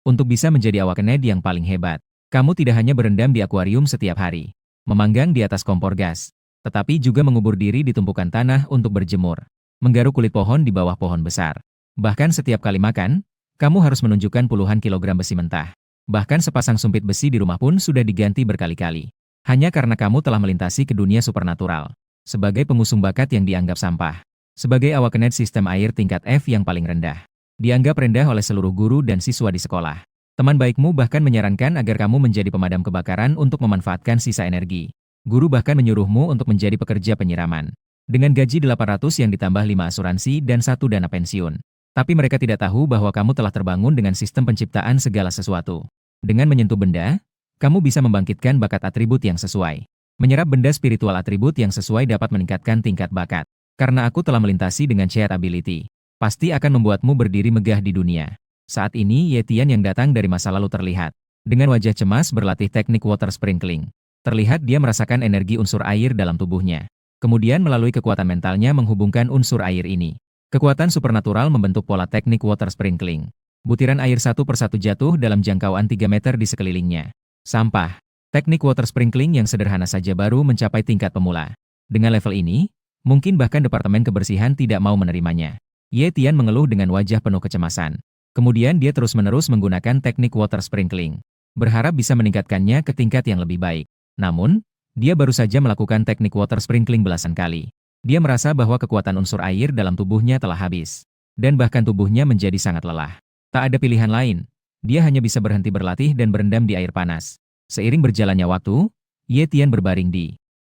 Untuk bisa menjadi awakened yang paling hebat, kamu tidak hanya berendam di akuarium setiap hari, memanggang di atas kompor gas, tetapi juga mengubur diri di tumpukan tanah untuk berjemur, menggaruk kulit pohon di bawah pohon besar. Bahkan setiap kali makan, kamu harus menunjukkan puluhan kilogram besi mentah. Bahkan sepasang sumpit besi di rumah pun sudah diganti berkali-kali. Hanya karena kamu telah melintasi ke dunia supernatural. Sebagai pengusung bakat yang dianggap sampah. Sebagai awakened sistem air tingkat F yang paling rendah. Dianggap rendah oleh seluruh guru dan siswa di sekolah. Teman baikmu bahkan menyarankan agar kamu menjadi pemadam kebakaran untuk memanfaatkan sisa energi. Guru bahkan menyuruhmu untuk menjadi pekerja penyiraman. Dengan gaji 800 yang ditambah 5 asuransi dan 1 dana pensiun. Tapi mereka tidak tahu bahwa kamu telah terbangun dengan sistem penciptaan segala sesuatu. Dengan menyentuh benda, kamu bisa membangkitkan bakat atribut yang sesuai. Menyerap benda spiritual atribut yang sesuai dapat meningkatkan tingkat bakat. Karena aku telah melintasi dengan Chait Ability, pasti akan membuatmu berdiri megah di dunia. Saat ini Ye Tian yang datang dari masa lalu terlihat. Dengan wajah cemas berlatih teknik water sprinkling. Terlihat dia merasakan energi unsur air dalam tubuhnya. Kemudian melalui kekuatan mentalnya menghubungkan unsur air ini. Kekuatan supernatural membentuk pola teknik water sprinkling. Butiran air satu persatu jatuh dalam jangkauan 3 meter di sekelilingnya. Sampah. Teknik water sprinkling yang sederhana saja baru mencapai tingkat pemula. Dengan level ini, mungkin bahkan Departemen Kebersihan tidak mau menerimanya. Ye Tian mengeluh dengan wajah penuh kecemasan. Kemudian dia terus-menerus menggunakan teknik water sprinkling. Berharap bisa meningkatkannya ke tingkat yang lebih baik. Namun, dia baru saja melakukan teknik water sprinkling belasan kali. Dia merasa bahwa kekuatan unsur air dalam tubuhnya telah habis. Dan bahkan tubuhnya menjadi sangat lelah. Tak ada pilihan lain. Dia hanya bisa berhenti berlatih dan berendam di air panas. Seiring berjalannya waktu, Ye Tian berbaring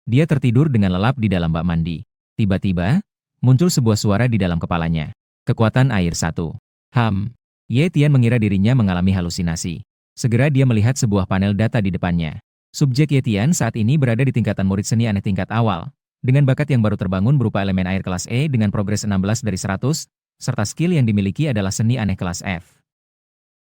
dia tertidur dengan lelap di dalam bak mandi. Tiba-tiba, muncul sebuah suara di dalam kepalanya. Kekuatan air 1. Ye Tian mengira dirinya mengalami halusinasi. Segera dia melihat sebuah panel data di depannya. Subjek Ye Tian saat ini berada di tingkatan murid seni aneh tingkat awal, dengan bakat yang baru terbangun berupa elemen air kelas E dengan progres 16 dari 100, serta skill yang dimiliki adalah seni aneh kelas F.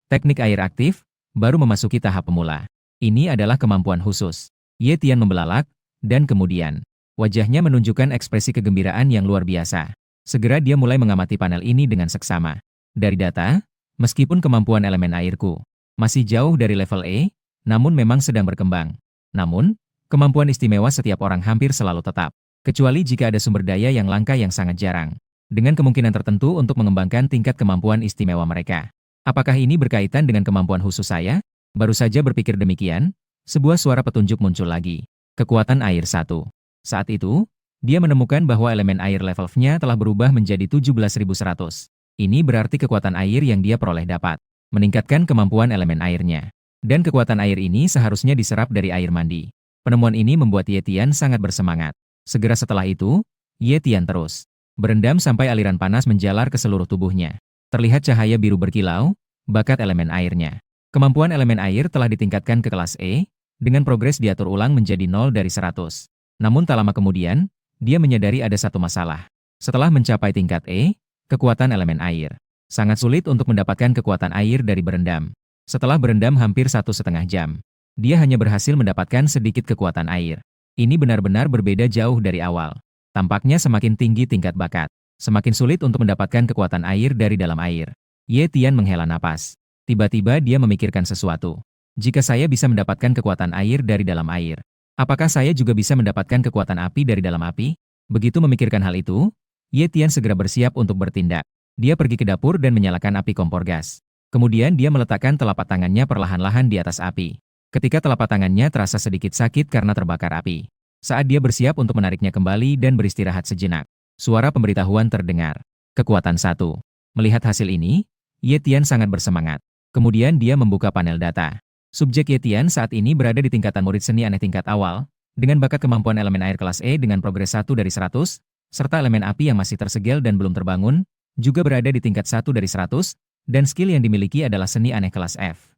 Teknik air aktif, baru memasuki tahap pemula. Ini adalah kemampuan khusus. Ye Tian membelalak, dan kemudian, wajahnya menunjukkan ekspresi kegembiraan yang luar biasa. Segera dia mulai mengamati panel ini dengan seksama. Dari data, meskipun kemampuan elemen airku masih jauh dari level E, namun memang sedang berkembang. Namun, kemampuan istimewa setiap orang hampir selalu tetap. Kecuali jika ada sumber daya yang langka yang sangat jarang. Dengan kemungkinan tertentu untuk mengembangkan tingkat kemampuan istimewa mereka. Apakah ini berkaitan dengan kemampuan khusus saya? Baru saja berpikir demikian, sebuah suara petunjuk muncul lagi. Kekuatan air 1. Saat itu, dia menemukan bahwa elemen air level-nya telah berubah menjadi 17.100. Ini berarti kekuatan air yang dia peroleh dapat meningkatkan kemampuan elemen airnya. Dan kekuatan air ini seharusnya diserap dari air mandi. Penemuan ini membuat Ye Tian sangat bersemangat. Segera setelah itu, Ye Tian terus berendam sampai aliran panas menjalar ke seluruh tubuhnya. Terlihat cahaya biru berkilau, bakat elemen airnya. Kemampuan elemen air telah ditingkatkan ke kelas E, dengan progres diatur ulang menjadi 0 dari 100. Namun tak lama kemudian, dia menyadari ada satu masalah. Setelah mencapai tingkat E, kekuatan elemen air. Sangat sulit untuk mendapatkan kekuatan air dari berendam. Setelah berendam hampir 1,5 jam, dia hanya berhasil mendapatkan sedikit kekuatan air. Ini benar-benar berbeda jauh dari awal. Tampaknya semakin tinggi tingkat bakat, semakin sulit untuk mendapatkan kekuatan air dari dalam air. Ye Tian menghela napas. Tiba-tiba dia memikirkan sesuatu. Jika saya bisa mendapatkan kekuatan air dari dalam air, apakah saya juga bisa mendapatkan kekuatan api dari dalam api? Begitu memikirkan hal itu, Ye Tian segera bersiap untuk bertindak. Dia pergi ke dapur dan menyalakan api kompor gas. Kemudian dia meletakkan telapak tangannya perlahan-lahan di atas api. Ketika telapak tangannya terasa sedikit sakit karena terbakar api. Saat dia bersiap untuk menariknya kembali dan beristirahat sejenak, suara pemberitahuan terdengar. Kekuatan 1. Melihat hasil ini, Ye Tian sangat bersemangat. Kemudian dia membuka panel data. Subjek Ye Tian saat ini berada di tingkatan murid seni aneh tingkat awal, dengan bakat kemampuan elemen air kelas E dengan progres 1 dari 100, serta elemen api yang masih tersegel dan belum terbangun, juga berada di tingkat 1 dari 100, dan skill yang dimiliki adalah seni aneh kelas F.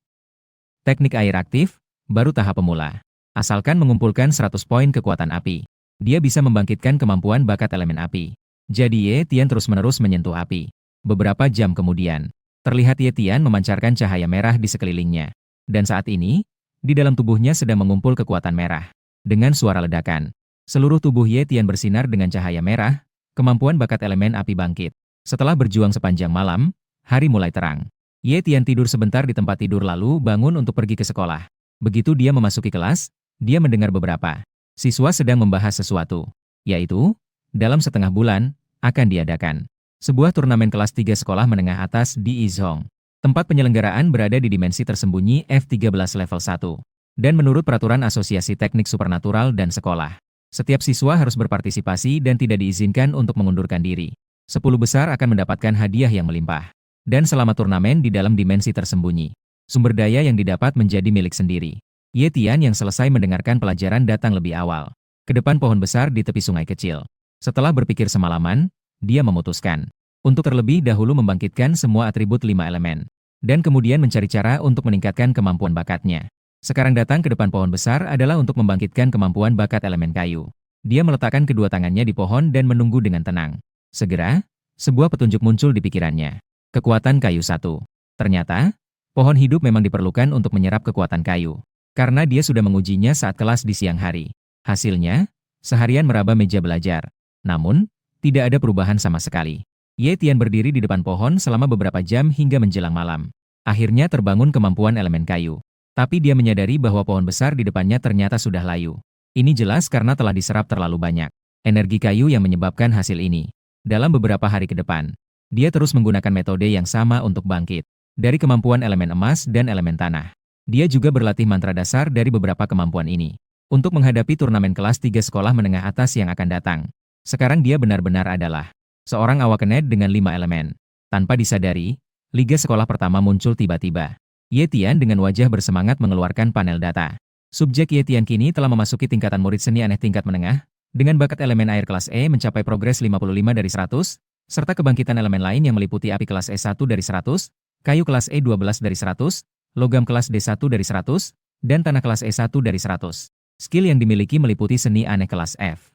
Teknik air aktif, baru tahap pemula. Asalkan mengumpulkan 100 poin kekuatan api, dia bisa membangkitkan kemampuan bakat elemen api. Jadi Ye Tian terus-menerus menyentuh api. Beberapa jam kemudian, terlihat Ye Tian memancarkan cahaya merah di sekelilingnya. Dan saat ini, di dalam tubuhnya sedang mengumpul kekuatan merah. Dengan suara ledakan, seluruh tubuh Ye Tian bersinar dengan cahaya merah, kemampuan bakat elemen api bangkit. Setelah berjuang sepanjang malam, hari mulai terang. Ye Tian tidur sebentar di tempat tidur lalu bangun untuk pergi ke sekolah. Begitu dia memasuki kelas, dia mendengar beberapa siswa sedang membahas sesuatu, yaitu, dalam setengah bulan, akan diadakan sebuah turnamen kelas 3 sekolah menengah atas di Yizhong. Tempat penyelenggaraan berada di dimensi tersembunyi F13 level 1. Dan menurut peraturan Asosiasi Teknik Supernatural dan Sekolah, setiap siswa harus berpartisipasi dan tidak diizinkan untuk mengundurkan diri. 10 besar akan mendapatkan hadiah yang melimpah. Dan selama turnamen di dalam dimensi tersembunyi, sumber daya yang didapat menjadi milik sendiri. Ye Tian yang selesai mendengarkan pelajaran datang lebih awal ke depan pohon besar di tepi sungai kecil. Setelah berpikir semalaman, dia memutuskan untuk terlebih dahulu membangkitkan semua atribut 5 elemen, dan kemudian mencari cara untuk meningkatkan kemampuan bakatnya. Sekarang datang ke depan pohon besar adalah untuk membangkitkan kemampuan bakat elemen kayu. Dia meletakkan kedua tangannya di pohon dan menunggu dengan tenang. Segera, sebuah petunjuk muncul di pikirannya. Kekuatan kayu 1. Ternyata, pohon hidup memang diperlukan untuk menyerap kekuatan kayu. Karena dia sudah mengujinya saat kelas di siang hari. Hasilnya, seharian meraba meja belajar. Namun, tidak ada perubahan sama sekali. Ye Tian berdiri di depan pohon selama beberapa jam hingga menjelang malam. Akhirnya terbangun kemampuan elemen kayu. Tapi dia menyadari bahwa pohon besar di depannya ternyata sudah layu. Ini jelas karena telah diserap terlalu banyak energi kayu yang menyebabkan hasil ini. Dalam beberapa hari ke depan, dia terus menggunakan metode yang sama untuk bangkit dari kemampuan elemen emas dan elemen tanah. Dia juga berlatih mantra dasar dari beberapa kemampuan ini untuk menghadapi turnamen kelas 3 sekolah menengah atas yang akan datang. Sekarang dia benar-benar adalah seorang awakened dengan 5 elemen. Tanpa disadari, liga sekolah pertama muncul tiba-tiba. Ye Tian dengan wajah bersemangat mengeluarkan panel data. Subjek Ye Tian kini telah memasuki tingkatan murid seni aneh tingkat menengah, dengan bakat elemen air kelas E mencapai progres 55 dari 100, serta kebangkitan elemen lain yang meliputi api kelas E1 dari 100, kayu kelas E12 dari 100, logam kelas D1 dari 100, dan tanah kelas E1 dari 100. Skill yang dimiliki meliputi seni aneh kelas F.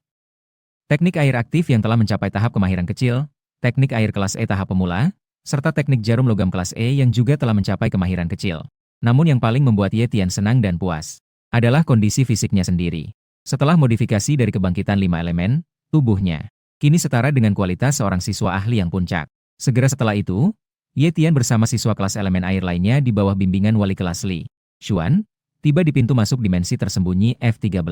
Teknik air aktif yang telah mencapai tahap kemahiran kecil, teknik air kelas E tahap pemula, serta teknik jarum logam kelas E yang juga telah mencapai kemahiran kecil. Namun yang paling membuat Ye Tian senang dan puas adalah kondisi fisiknya sendiri. Setelah modifikasi dari kebangkitan 5 elemen, tubuhnya kini setara dengan kualitas seorang siswa ahli yang puncak. Segera setelah itu, Ye Tian bersama siswa kelas elemen air lainnya di bawah bimbingan wali kelas Li Xuan, tiba di pintu masuk dimensi tersembunyi F13.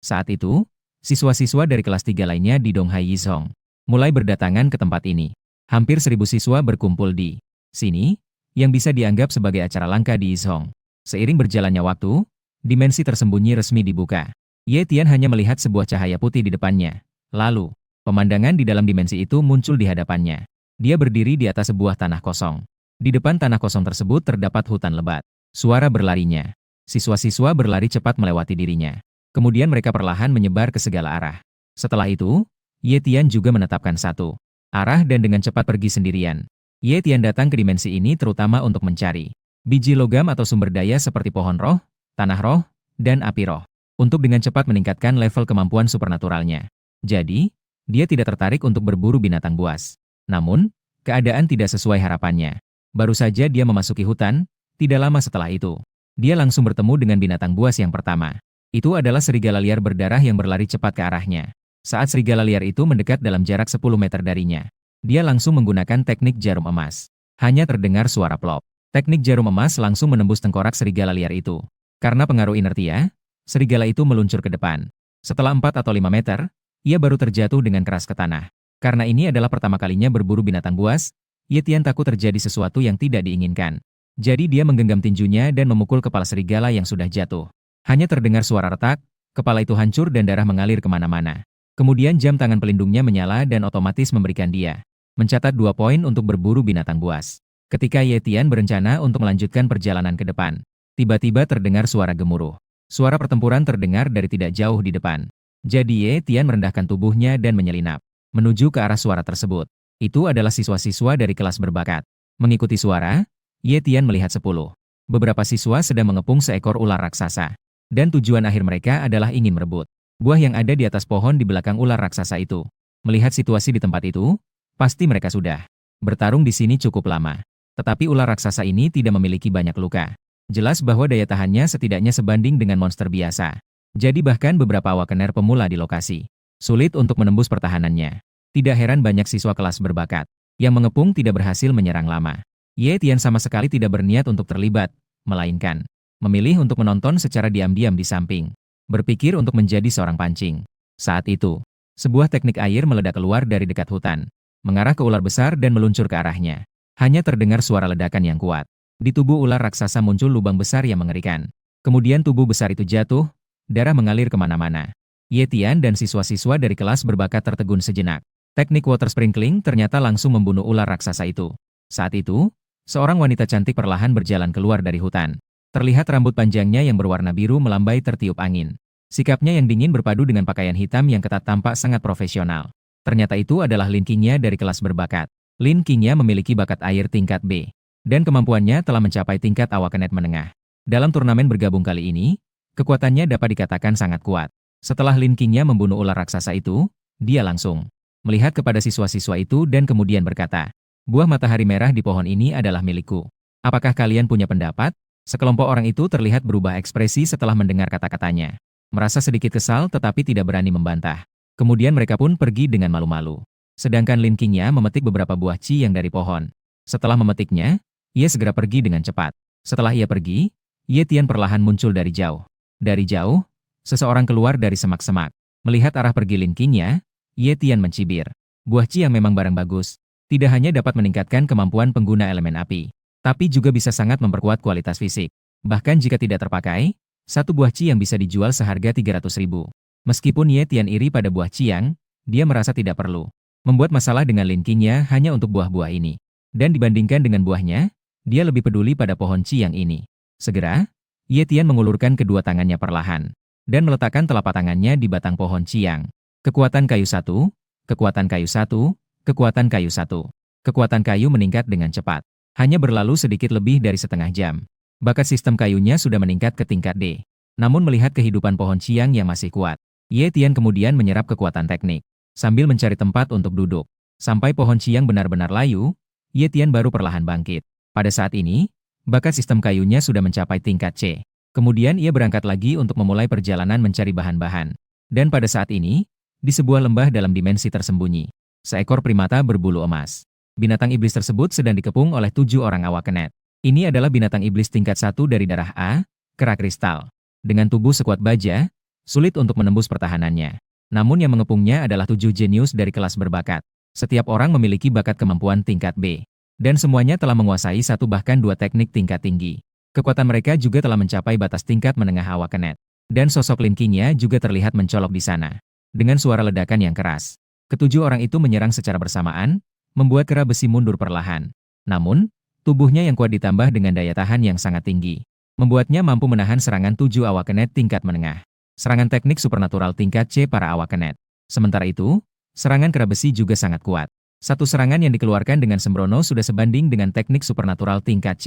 Saat itu, siswa-siswa dari kelas 3 lainnya di Donghai Yizhong mulai berdatangan ke tempat ini. Hampir 1000 siswa berkumpul di sini, yang bisa dianggap sebagai acara langka di Yizhong. Seiring berjalannya waktu, dimensi tersembunyi resmi dibuka. Ye Tian hanya melihat sebuah cahaya putih di depannya. Lalu, pemandangan di dalam dimensi itu muncul di hadapannya. Dia berdiri di atas sebuah tanah kosong. Di depan tanah kosong tersebut terdapat hutan lebat. Suara berlarinya. Siswa-siswa berlari cepat melewati dirinya. Kemudian mereka perlahan menyebar ke segala arah. Setelah itu, Ye Tian juga menetapkan satu arah dan dengan cepat pergi sendirian. Ye Tian datang ke dimensi ini terutama untuk mencari biji logam atau sumber daya seperti pohon roh, tanah roh, dan api roh. Untuk dengan cepat meningkatkan level kemampuan supernaturalnya. Jadi, dia tidak tertarik untuk berburu binatang buas. Namun, keadaan tidak sesuai harapannya. Baru saja dia memasuki hutan, tidak lama setelah itu, dia langsung bertemu dengan binatang buas yang pertama. Itu adalah serigala liar berdarah yang berlari cepat ke arahnya. Saat serigala liar itu mendekat dalam jarak 10 meter darinya, dia langsung menggunakan teknik jarum emas. Hanya terdengar suara plop. Teknik jarum emas langsung menembus tengkorak serigala liar itu. Karena pengaruh inertia, serigala itu meluncur ke depan. Setelah 4 atau 5 meter, ia baru terjatuh dengan keras ke tanah. Karena ini adalah pertama kalinya berburu binatang buas, Ye Tian takut terjadi sesuatu yang tidak diinginkan. Jadi dia menggenggam tinjunya dan memukul kepala serigala yang sudah jatuh. Hanya terdengar suara retak, kepala itu hancur dan darah mengalir kemana-mana. Kemudian jam tangan pelindungnya menyala dan otomatis memberikan dia mencatat 2 poin untuk berburu binatang buas. Ketika Ye Tian berencana untuk melanjutkan perjalanan ke depan, tiba-tiba terdengar suara gemuruh. Suara pertempuran terdengar dari tidak jauh di depan. Jadi Ye Tian merendahkan tubuhnya dan menyelinap menuju ke arah suara tersebut. Itu adalah siswa-siswa dari kelas berbakat. Mengikuti suara, Ye Tian melihat 10. Beberapa siswa sedang mengepung seekor ular raksasa. Dan tujuan akhir mereka adalah ingin merebut buah yang ada di atas pohon di belakang ular raksasa itu. Melihat situasi di tempat itu, pasti mereka sudah bertarung di sini cukup lama. Tetapi ular raksasa ini tidak memiliki banyak luka. Jelas bahwa daya tahannya setidaknya sebanding dengan monster biasa. Jadi bahkan beberapa awakener pemula di lokasi sulit untuk menembus pertahanannya. Tidak heran banyak siswa kelas berbakat yang mengepung tidak berhasil menyerang lama. Ye Tian sama sekali tidak berniat untuk terlibat, melainkan memilih untuk menonton secara diam-diam di samping, berpikir untuk menjadi seorang pancing. Saat itu, sebuah teknik air meledak keluar dari dekat hutan, mengarah ke ular besar dan meluncur ke arahnya. Hanya terdengar suara ledakan yang kuat. Di tubuh ular raksasa muncul lubang besar yang mengerikan. Kemudian tubuh besar itu jatuh, darah mengalir kemana-mana. Ye Tian dan siswa-siswa dari kelas berbakat tertegun sejenak. Teknik water sprinkling ternyata langsung membunuh ular raksasa itu. Saat itu, seorang wanita cantik perlahan berjalan keluar dari hutan. Terlihat rambut panjangnya yang berwarna biru melambai tertiup angin. Sikapnya yang dingin berpadu dengan pakaian hitam yang ketat tampak sangat profesional. Ternyata itu adalah Lin Qingya dari kelas berbakat. Lin Qingya memiliki bakat air tingkat B, dan kemampuannya telah mencapai tingkat awakenet menengah. Dalam turnamen bergabung kali ini, kekuatannya dapat dikatakan sangat kuat. Setelah Lin Qingya membunuh ular raksasa itu, dia langsung melihat kepada siswa-siswa itu dan kemudian berkata, "Buah matahari merah di pohon ini adalah milikku. Apakah kalian punya pendapat?" Sekelompok orang itu terlihat berubah ekspresi setelah mendengar kata-katanya. Merasa sedikit kesal tetapi tidak berani membantah. Kemudian mereka pun pergi dengan malu-malu. Sedangkan Lin Qingya memetik beberapa buah ci yang dari pohon. Setelah memetiknya, ia segera pergi dengan cepat. Setelah ia pergi, Ye Tian perlahan muncul dari jauh. Dari jauh, seseorang keluar dari semak-semak. Melihat arah pergi Lin Qingya, Ye Tian mencibir. Buah ci yang memang barang bagus, tidak hanya dapat meningkatkan kemampuan pengguna elemen api, tapi juga bisa sangat memperkuat kualitas fisik. Bahkan jika tidak terpakai, satu buah ci yang bisa dijual seharga 300.000. Meskipun Ye Tian iri pada buah ciang, dia merasa tidak perlu membuat masalah dengan Lin Qingya hanya untuk buah-buah ini. Dan dibandingkan dengan buahnya, dia lebih peduli pada pohon ciang ini. Segera, Ye Tian mengulurkan kedua tangannya perlahan, dan meletakkan telapak tangannya di batang pohon ciang. Kekuatan kayu 1, kekuatan kayu 1, kekuatan kayu 1. Kekuatan kayu meningkat dengan cepat. Hanya berlalu sedikit lebih dari setengah jam. Bakat sistem kayunya sudah meningkat ke tingkat D. Namun melihat kehidupan pohon ciang yang masih kuat, Ye Tian kemudian menyerap kekuatan teknik, sambil mencari tempat untuk duduk. Sampai pohon ciang benar-benar layu, Ye Tian baru perlahan bangkit. Pada saat ini, bakat sistem kayunya sudah mencapai tingkat C. Kemudian ia berangkat lagi untuk memulai perjalanan mencari bahan-bahan. Dan pada saat ini, di sebuah lembah dalam dimensi tersembunyi, seekor primata berbulu emas. Binatang iblis tersebut sedang dikepung oleh 7 orang awakenet. Ini adalah binatang iblis tingkat 1 dari darah A, kera kristal. Dengan tubuh sekuat baja, sulit untuk menembus pertahanannya. Namun yang mengepungnya adalah 7 jenius dari kelas berbakat. Setiap orang memiliki bakat kemampuan tingkat B. Dan semuanya telah menguasai 1 bahkan 2 teknik tingkat tinggi. Kekuatan mereka juga telah mencapai batas tingkat menengah awakenet. Dan sosok Lin Qingya juga terlihat mencolok di sana. Dengan suara ledakan yang keras, ketujuh orang itu menyerang secara bersamaan, membuat kera besi mundur perlahan. Namun, tubuhnya yang kuat ditambah dengan daya tahan yang sangat tinggi, membuatnya mampu menahan serangan 7 awakenet tingkat menengah. Serangan teknik supernatural tingkat C para awakenet. Sementara itu, serangan kera besi juga sangat kuat. Satu serangan yang dikeluarkan dengan sembrono sudah sebanding dengan teknik supernatural tingkat C.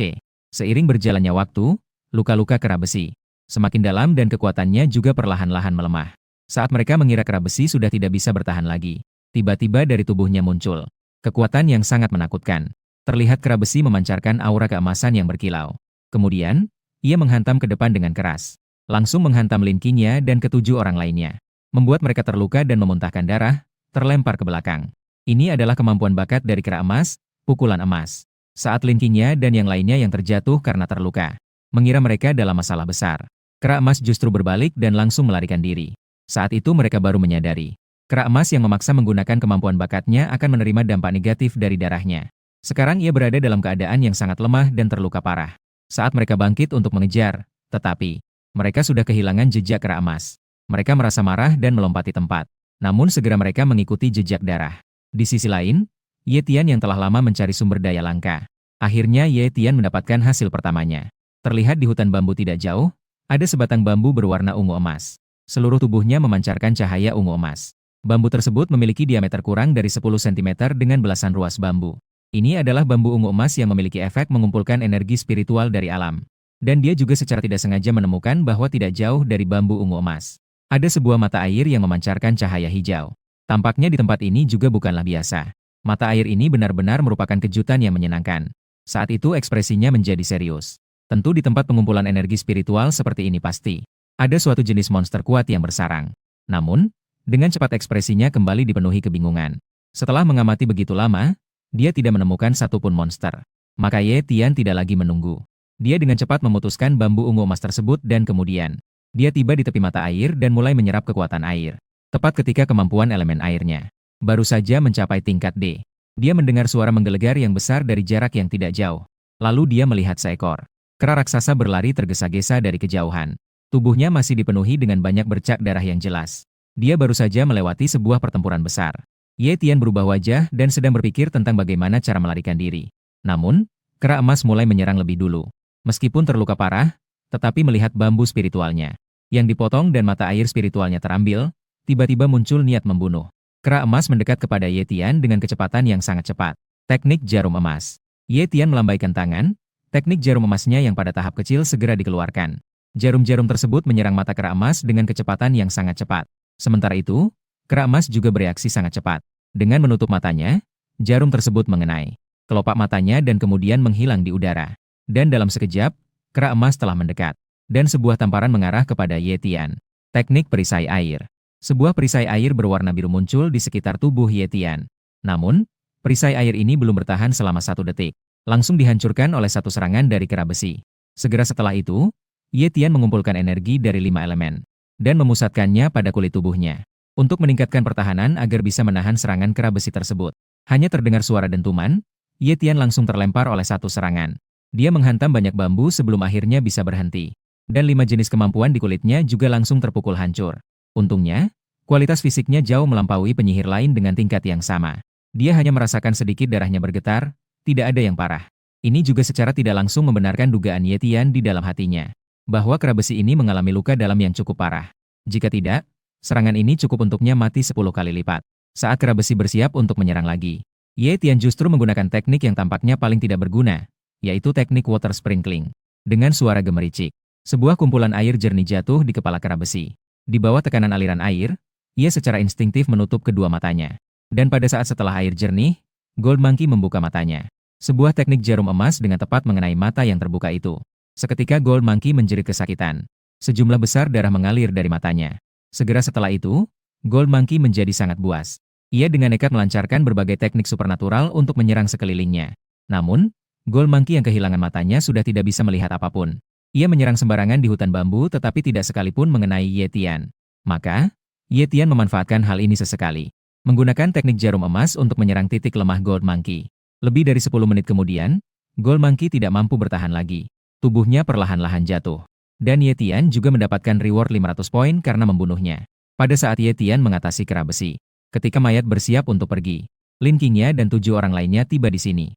Seiring berjalannya waktu, luka-luka kera besi semakin dalam dan kekuatannya juga perlahan-lahan melemah. Saat mereka mengira kera besi sudah tidak bisa bertahan lagi, tiba-tiba dari tubuhnya muncul kekuatan yang sangat menakutkan. Terlihat kera besi memancarkan aura keemasan yang berkilau. Kemudian, ia menghantam ke depan dengan keras. Langsung menghantam Lin Qingya dan ketujuh orang lainnya. Membuat mereka terluka dan memuntahkan darah, terlempar ke belakang. Ini adalah kemampuan bakat dari kera emas, pukulan emas. Saat Lin Qingya dan yang lainnya yang terjatuh karena terluka, mengira mereka dalam masalah besar. Kera emas justru berbalik dan langsung melarikan diri. Saat itu mereka baru menyadari. Kera emas yang memaksa menggunakan kemampuan bakatnya akan menerima dampak negatif dari darahnya. Sekarang ia berada dalam keadaan yang sangat lemah dan terluka parah. Saat mereka bangkit untuk mengejar, tetapi mereka sudah kehilangan jejak kera emas. Mereka merasa marah dan melompati tempat. Namun segera mereka mengikuti jejak darah. Di sisi lain, Ye Tian yang telah lama mencari sumber daya langka. Akhirnya Ye Tian mendapatkan hasil pertamanya. Terlihat di hutan bambu tidak jauh, ada sebatang bambu berwarna ungu emas. Seluruh tubuhnya memancarkan cahaya ungu emas. Bambu tersebut memiliki diameter kurang dari 10 cm dengan belasan ruas bambu. Ini adalah bambu ungu emas yang memiliki efek mengumpulkan energi spiritual dari alam. Dan dia juga secara tidak sengaja menemukan bahwa tidak jauh dari bambu ungu emas ada sebuah mata air yang memancarkan cahaya hijau. Tampaknya di tempat ini juga bukanlah biasa. Mata air ini benar-benar merupakan kejutan yang menyenangkan. Saat itu ekspresinya menjadi serius. Tentu di tempat pengumpulan energi spiritual seperti ini pasti ada suatu jenis monster kuat yang bersarang. Namun, dengan cepat ekspresinya kembali dipenuhi kebingungan. Setelah mengamati begitu lama, dia tidak menemukan satupun monster. Maka Ye Tian tidak lagi menunggu. Dia dengan cepat memutuskan bambu ungu emas tersebut dan kemudian dia tiba di tepi mata air dan mulai menyerap kekuatan air. Tepat ketika kemampuan elemen airnya baru saja mencapai tingkat D. Dia mendengar suara menggelegar yang besar dari jarak yang tidak jauh. Lalu dia melihat seekor kera raksasa berlari tergesa-gesa dari kejauhan. Tubuhnya masih dipenuhi dengan banyak bercak darah yang jelas. Dia baru saja melewati sebuah pertempuran besar. Ye Tian berubah wajah dan sedang berpikir tentang bagaimana cara melarikan diri. Namun, kera emas mulai menyerang lebih dulu. Meskipun terluka parah, tetapi melihat bambu spiritualnya yang dipotong dan mata air spiritualnya terambil, tiba-tiba muncul niat membunuh. Kera emas mendekat kepada Ye Tian dengan kecepatan yang sangat cepat. Teknik jarum emas. Ye Tian melambaikan tangan, teknik jarum emasnya yang pada tahap kecil segera dikeluarkan. Jarum-jarum tersebut menyerang mata kera emas dengan kecepatan yang sangat cepat. Sementara itu, kera emas juga bereaksi sangat cepat. Dengan menutup matanya, jarum tersebut mengenai kelopak matanya dan kemudian menghilang di udara. Dan dalam sekejap, kera emas telah mendekat. Dan sebuah tamparan mengarah kepada Ye Tian. Teknik perisai air. Sebuah perisai air berwarna biru muncul di sekitar tubuh Ye Tian. Namun, perisai air ini belum bertahan selama 1 detik. Langsung dihancurkan oleh satu serangan dari kera besi. Segera setelah itu, Ye Tian mengumpulkan energi dari 5 elemen dan memusatkannya pada kulit tubuhnya untuk meningkatkan pertahanan agar bisa menahan serangan kera besi tersebut. Hanya terdengar suara dentuman, Ye Tian langsung terlempar oleh satu serangan. Dia menghantam banyak bambu sebelum akhirnya bisa berhenti. Dan 5 jenis kemampuan di kulitnya juga langsung terpukul hancur. Untungnya, kualitas fisiknya jauh melampaui penyihir lain dengan tingkat yang sama. Dia hanya merasakan sedikit darahnya bergetar, tidak ada yang parah. Ini juga secara tidak langsung membenarkan dugaan Ye Tian di dalam hatinya, bahwa kera besi ini mengalami luka dalam yang cukup parah. Jika tidak, serangan ini cukup untuknya mati 10 kali lipat. Saat kera besi bersiap untuk menyerang lagi, Ye Tian justru menggunakan teknik yang tampaknya paling tidak berguna, yaitu teknik water sprinkling. Dengan suara gemericik, sebuah kumpulan air jernih jatuh di kepala kera besi. Di bawah tekanan aliran air, ia secara instingtif menutup kedua matanya. Dan pada saat setelah air jernih, Gold Monkey membuka matanya. Sebuah teknik jarum emas dengan tepat mengenai mata yang terbuka itu. Seketika Gold Monkey menjerit kesakitan. Sejumlah besar darah mengalir dari matanya. Segera setelah itu, Gold Monkey menjadi sangat buas. Ia dengan nekat melancarkan berbagai teknik supernatural untuk menyerang sekelilingnya. Namun, Gold Monkey yang kehilangan matanya sudah tidak bisa melihat apapun. Ia menyerang sembarangan di hutan bambu tetapi tidak sekalipun mengenai Ye Tian. Maka, Ye Tian memanfaatkan hal ini sesekali. Menggunakan teknik jarum emas untuk menyerang titik lemah Gold Monkey. Lebih dari 10 menit kemudian, Gold Monkey tidak mampu bertahan lagi. Tubuhnya perlahan-lahan jatuh. Dan Ye Tian juga mendapatkan reward 500 poin karena membunuhnya. Pada saat Ye Tian mengatasi kera besi, ketika mayat bersiap untuk pergi, Lin Qingya dan 7 orang lainnya tiba di sini.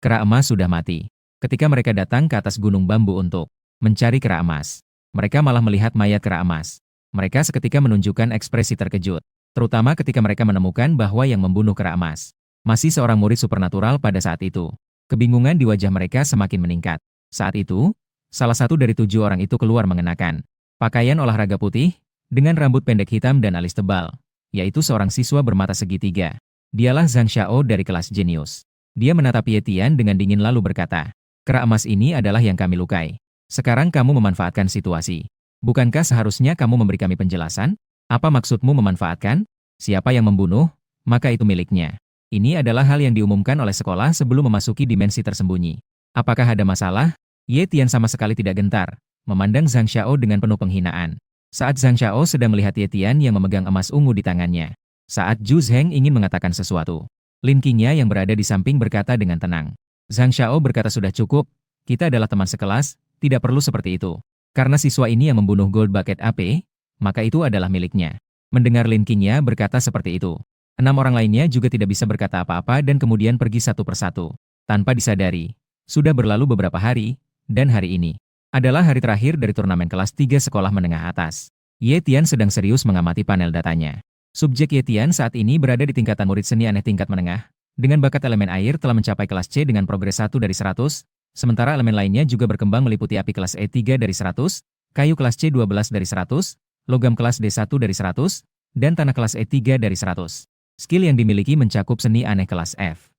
Kera emas sudah mati. Ketika mereka datang ke atas gunung bambu untuk mencari kera emas, mereka malah melihat mayat kera emas. Mereka seketika menunjukkan ekspresi terkejut, terutama ketika mereka menemukan bahwa yang membunuh kera emas masih seorang murid supernatural pada saat itu. Kebingungan di wajah mereka semakin meningkat. Saat itu, salah satu dari 7 orang itu keluar mengenakan pakaian olahraga putih dengan rambut pendek hitam dan alis tebal, yaitu seorang siswa bermata segitiga. Dialah Zhang Xiao dari kelas jenius. Dia menatap Ye Tian dengan dingin lalu berkata, "Kera emas ini adalah yang kami lukai. Sekarang kamu memanfaatkan situasi. Bukankah seharusnya kamu memberi kami penjelasan? Apa maksudmu memanfaatkan? Siapa yang membunuh, maka itu miliknya. Ini adalah hal yang diumumkan oleh sekolah sebelum memasuki dimensi tersembunyi. Apakah ada masalah?" Ye Tian sama sekali tidak gentar, memandang Zhang Xiao dengan penuh penghinaan. Saat Zhang Xiao sedang melihat Ye Tian yang memegang emas ungu di tangannya. Saat Zhu Zheng ingin mengatakan sesuatu, Lin Qingya yang berada di samping berkata dengan tenang. Zhang Xiao berkata sudah cukup, kita adalah teman sekelas, tidak perlu seperti itu. Karena siswa ini yang membunuh Gold Bucket AP, maka itu adalah miliknya. Mendengar Lin Qingya berkata seperti itu, 6 orang lainnya juga tidak bisa berkata apa-apa dan kemudian pergi satu persatu. Tanpa disadari, sudah berlalu beberapa hari, dan hari ini adalah hari terakhir dari turnamen kelas 3 sekolah menengah atas. Ye Tian sedang serius mengamati panel datanya. Subjek Ye Tian saat ini berada di tingkatan murid seni aneh tingkat menengah. Dengan bakat elemen air telah mencapai kelas C dengan progres 1 dari 100, sementara elemen lainnya juga berkembang meliputi api kelas E3 dari 100, kayu kelas C12 dari 100, logam kelas D1 dari 100, dan tanah kelas E3 dari 100. Skill yang dimiliki mencakup seni aneh kelas F.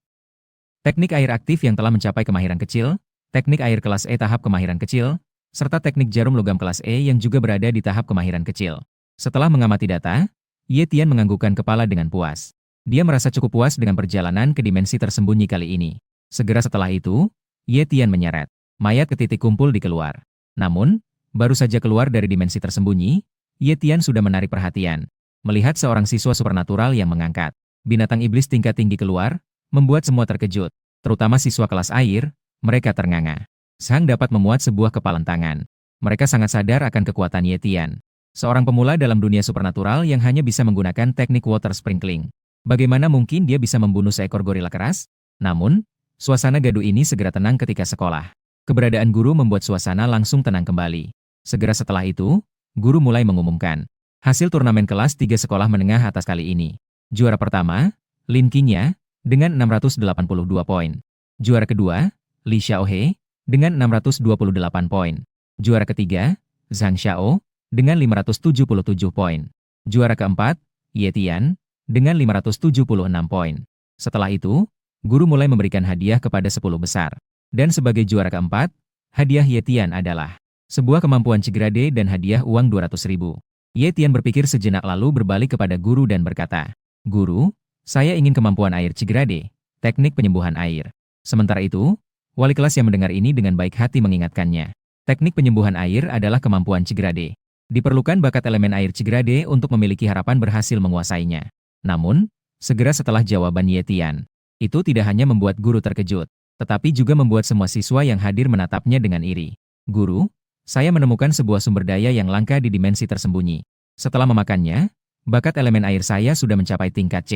Teknik air aktif yang telah mencapai kemahiran kecil, teknik air kelas E tahap kemahiran kecil, serta teknik jarum logam kelas E yang juga berada di tahap kemahiran kecil. Setelah mengamati data, Ye Tian menganggukkan kepala dengan puas. Dia merasa cukup puas dengan perjalanan ke dimensi tersembunyi kali ini. Segera setelah itu, Ye Tian menyeret mayat ke titik kumpul di keluar. Namun, baru saja keluar dari dimensi tersembunyi, Ye Tian sudah menarik perhatian. Melihat seorang siswa supernatural yang mengangkat binatang iblis tingkat tinggi keluar, membuat semua terkejut, terutama siswa kelas air, mereka ternganga. Sang dapat memuat sebuah kepalan tangan. Mereka sangat sadar akan kekuatan Ye Tian, seorang pemula dalam dunia supernatural yang hanya bisa menggunakan teknik water sprinkling. Bagaimana mungkin dia bisa membunuh seekor gorila keras? Namun, suasana gaduh ini segera tenang ketika sekolah. Keberadaan guru membuat suasana langsung tenang kembali. Segera setelah itu, guru mulai mengumumkan hasil turnamen kelas 3 sekolah menengah atas kali ini. Juara pertama, Lin Qingya, dengan 682 poin. Juara kedua, Li Xiaohe, dengan 628 poin. Juara ketiga, Zhang Xiao, dengan 577 poin. Juara keempat, Ye Tian, dengan 576 poin. Setelah itu, guru mulai memberikan hadiah kepada 10 besar. Dan sebagai juara keempat, hadiah Ye Tian adalah sebuah kemampuan Cigrade dan hadiah uang 200.000. Ye Tian berpikir sejenak lalu berbalik kepada guru dan berkata, "Guru, saya ingin kemampuan air Cigrade, teknik penyembuhan air." Sementara itu, wali kelas yang mendengar ini dengan baik hati mengingatkannya. Teknik penyembuhan air adalah kemampuan Cigrade. Diperlukan bakat elemen air Cigrade untuk memiliki harapan berhasil menguasainya. Namun, segera setelah jawaban Ye Tian, itu tidak hanya membuat guru terkejut, tetapi juga membuat semua siswa yang hadir menatapnya dengan iri. "Guru, saya menemukan sebuah sumber daya yang langka di dimensi tersembunyi. Setelah memakannya, bakat elemen air saya sudah mencapai tingkat C."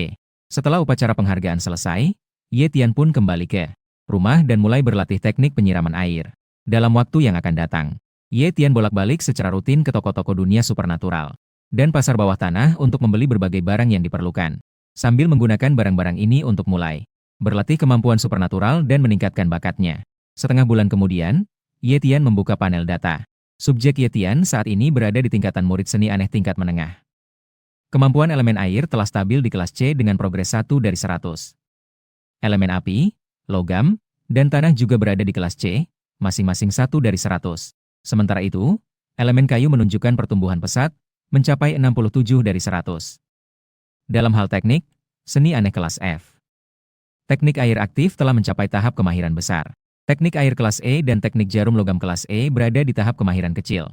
Setelah upacara penghargaan selesai, Ye Tian pun kembali ke rumah dan mulai berlatih teknik penyiraman air. Dalam waktu yang akan datang, Ye Tian bolak-balik secara rutin ke toko-toko dunia supernatural dan pasar bawah tanah untuk membeli berbagai barang yang diperlukan, sambil menggunakan barang-barang ini untuk mulai berlatih kemampuan supernatural dan meningkatkan bakatnya. Setengah bulan kemudian, Ye Tian membuka panel data. Subjek Ye Tian saat ini berada di tingkatan murid seni aneh tingkat menengah. Kemampuan elemen air telah stabil di kelas C dengan progres 1 dari 100. Elemen api, logam, dan tanah juga berada di kelas C, masing-masing 1 dari 100. Sementara itu, elemen kayu menunjukkan pertumbuhan pesat, mencapai 67 dari 100. Dalam hal teknik, seni aneh kelas F. Teknik air aktif telah mencapai tahap kemahiran besar. Teknik air kelas E dan teknik jarum logam kelas E berada di tahap kemahiran kecil.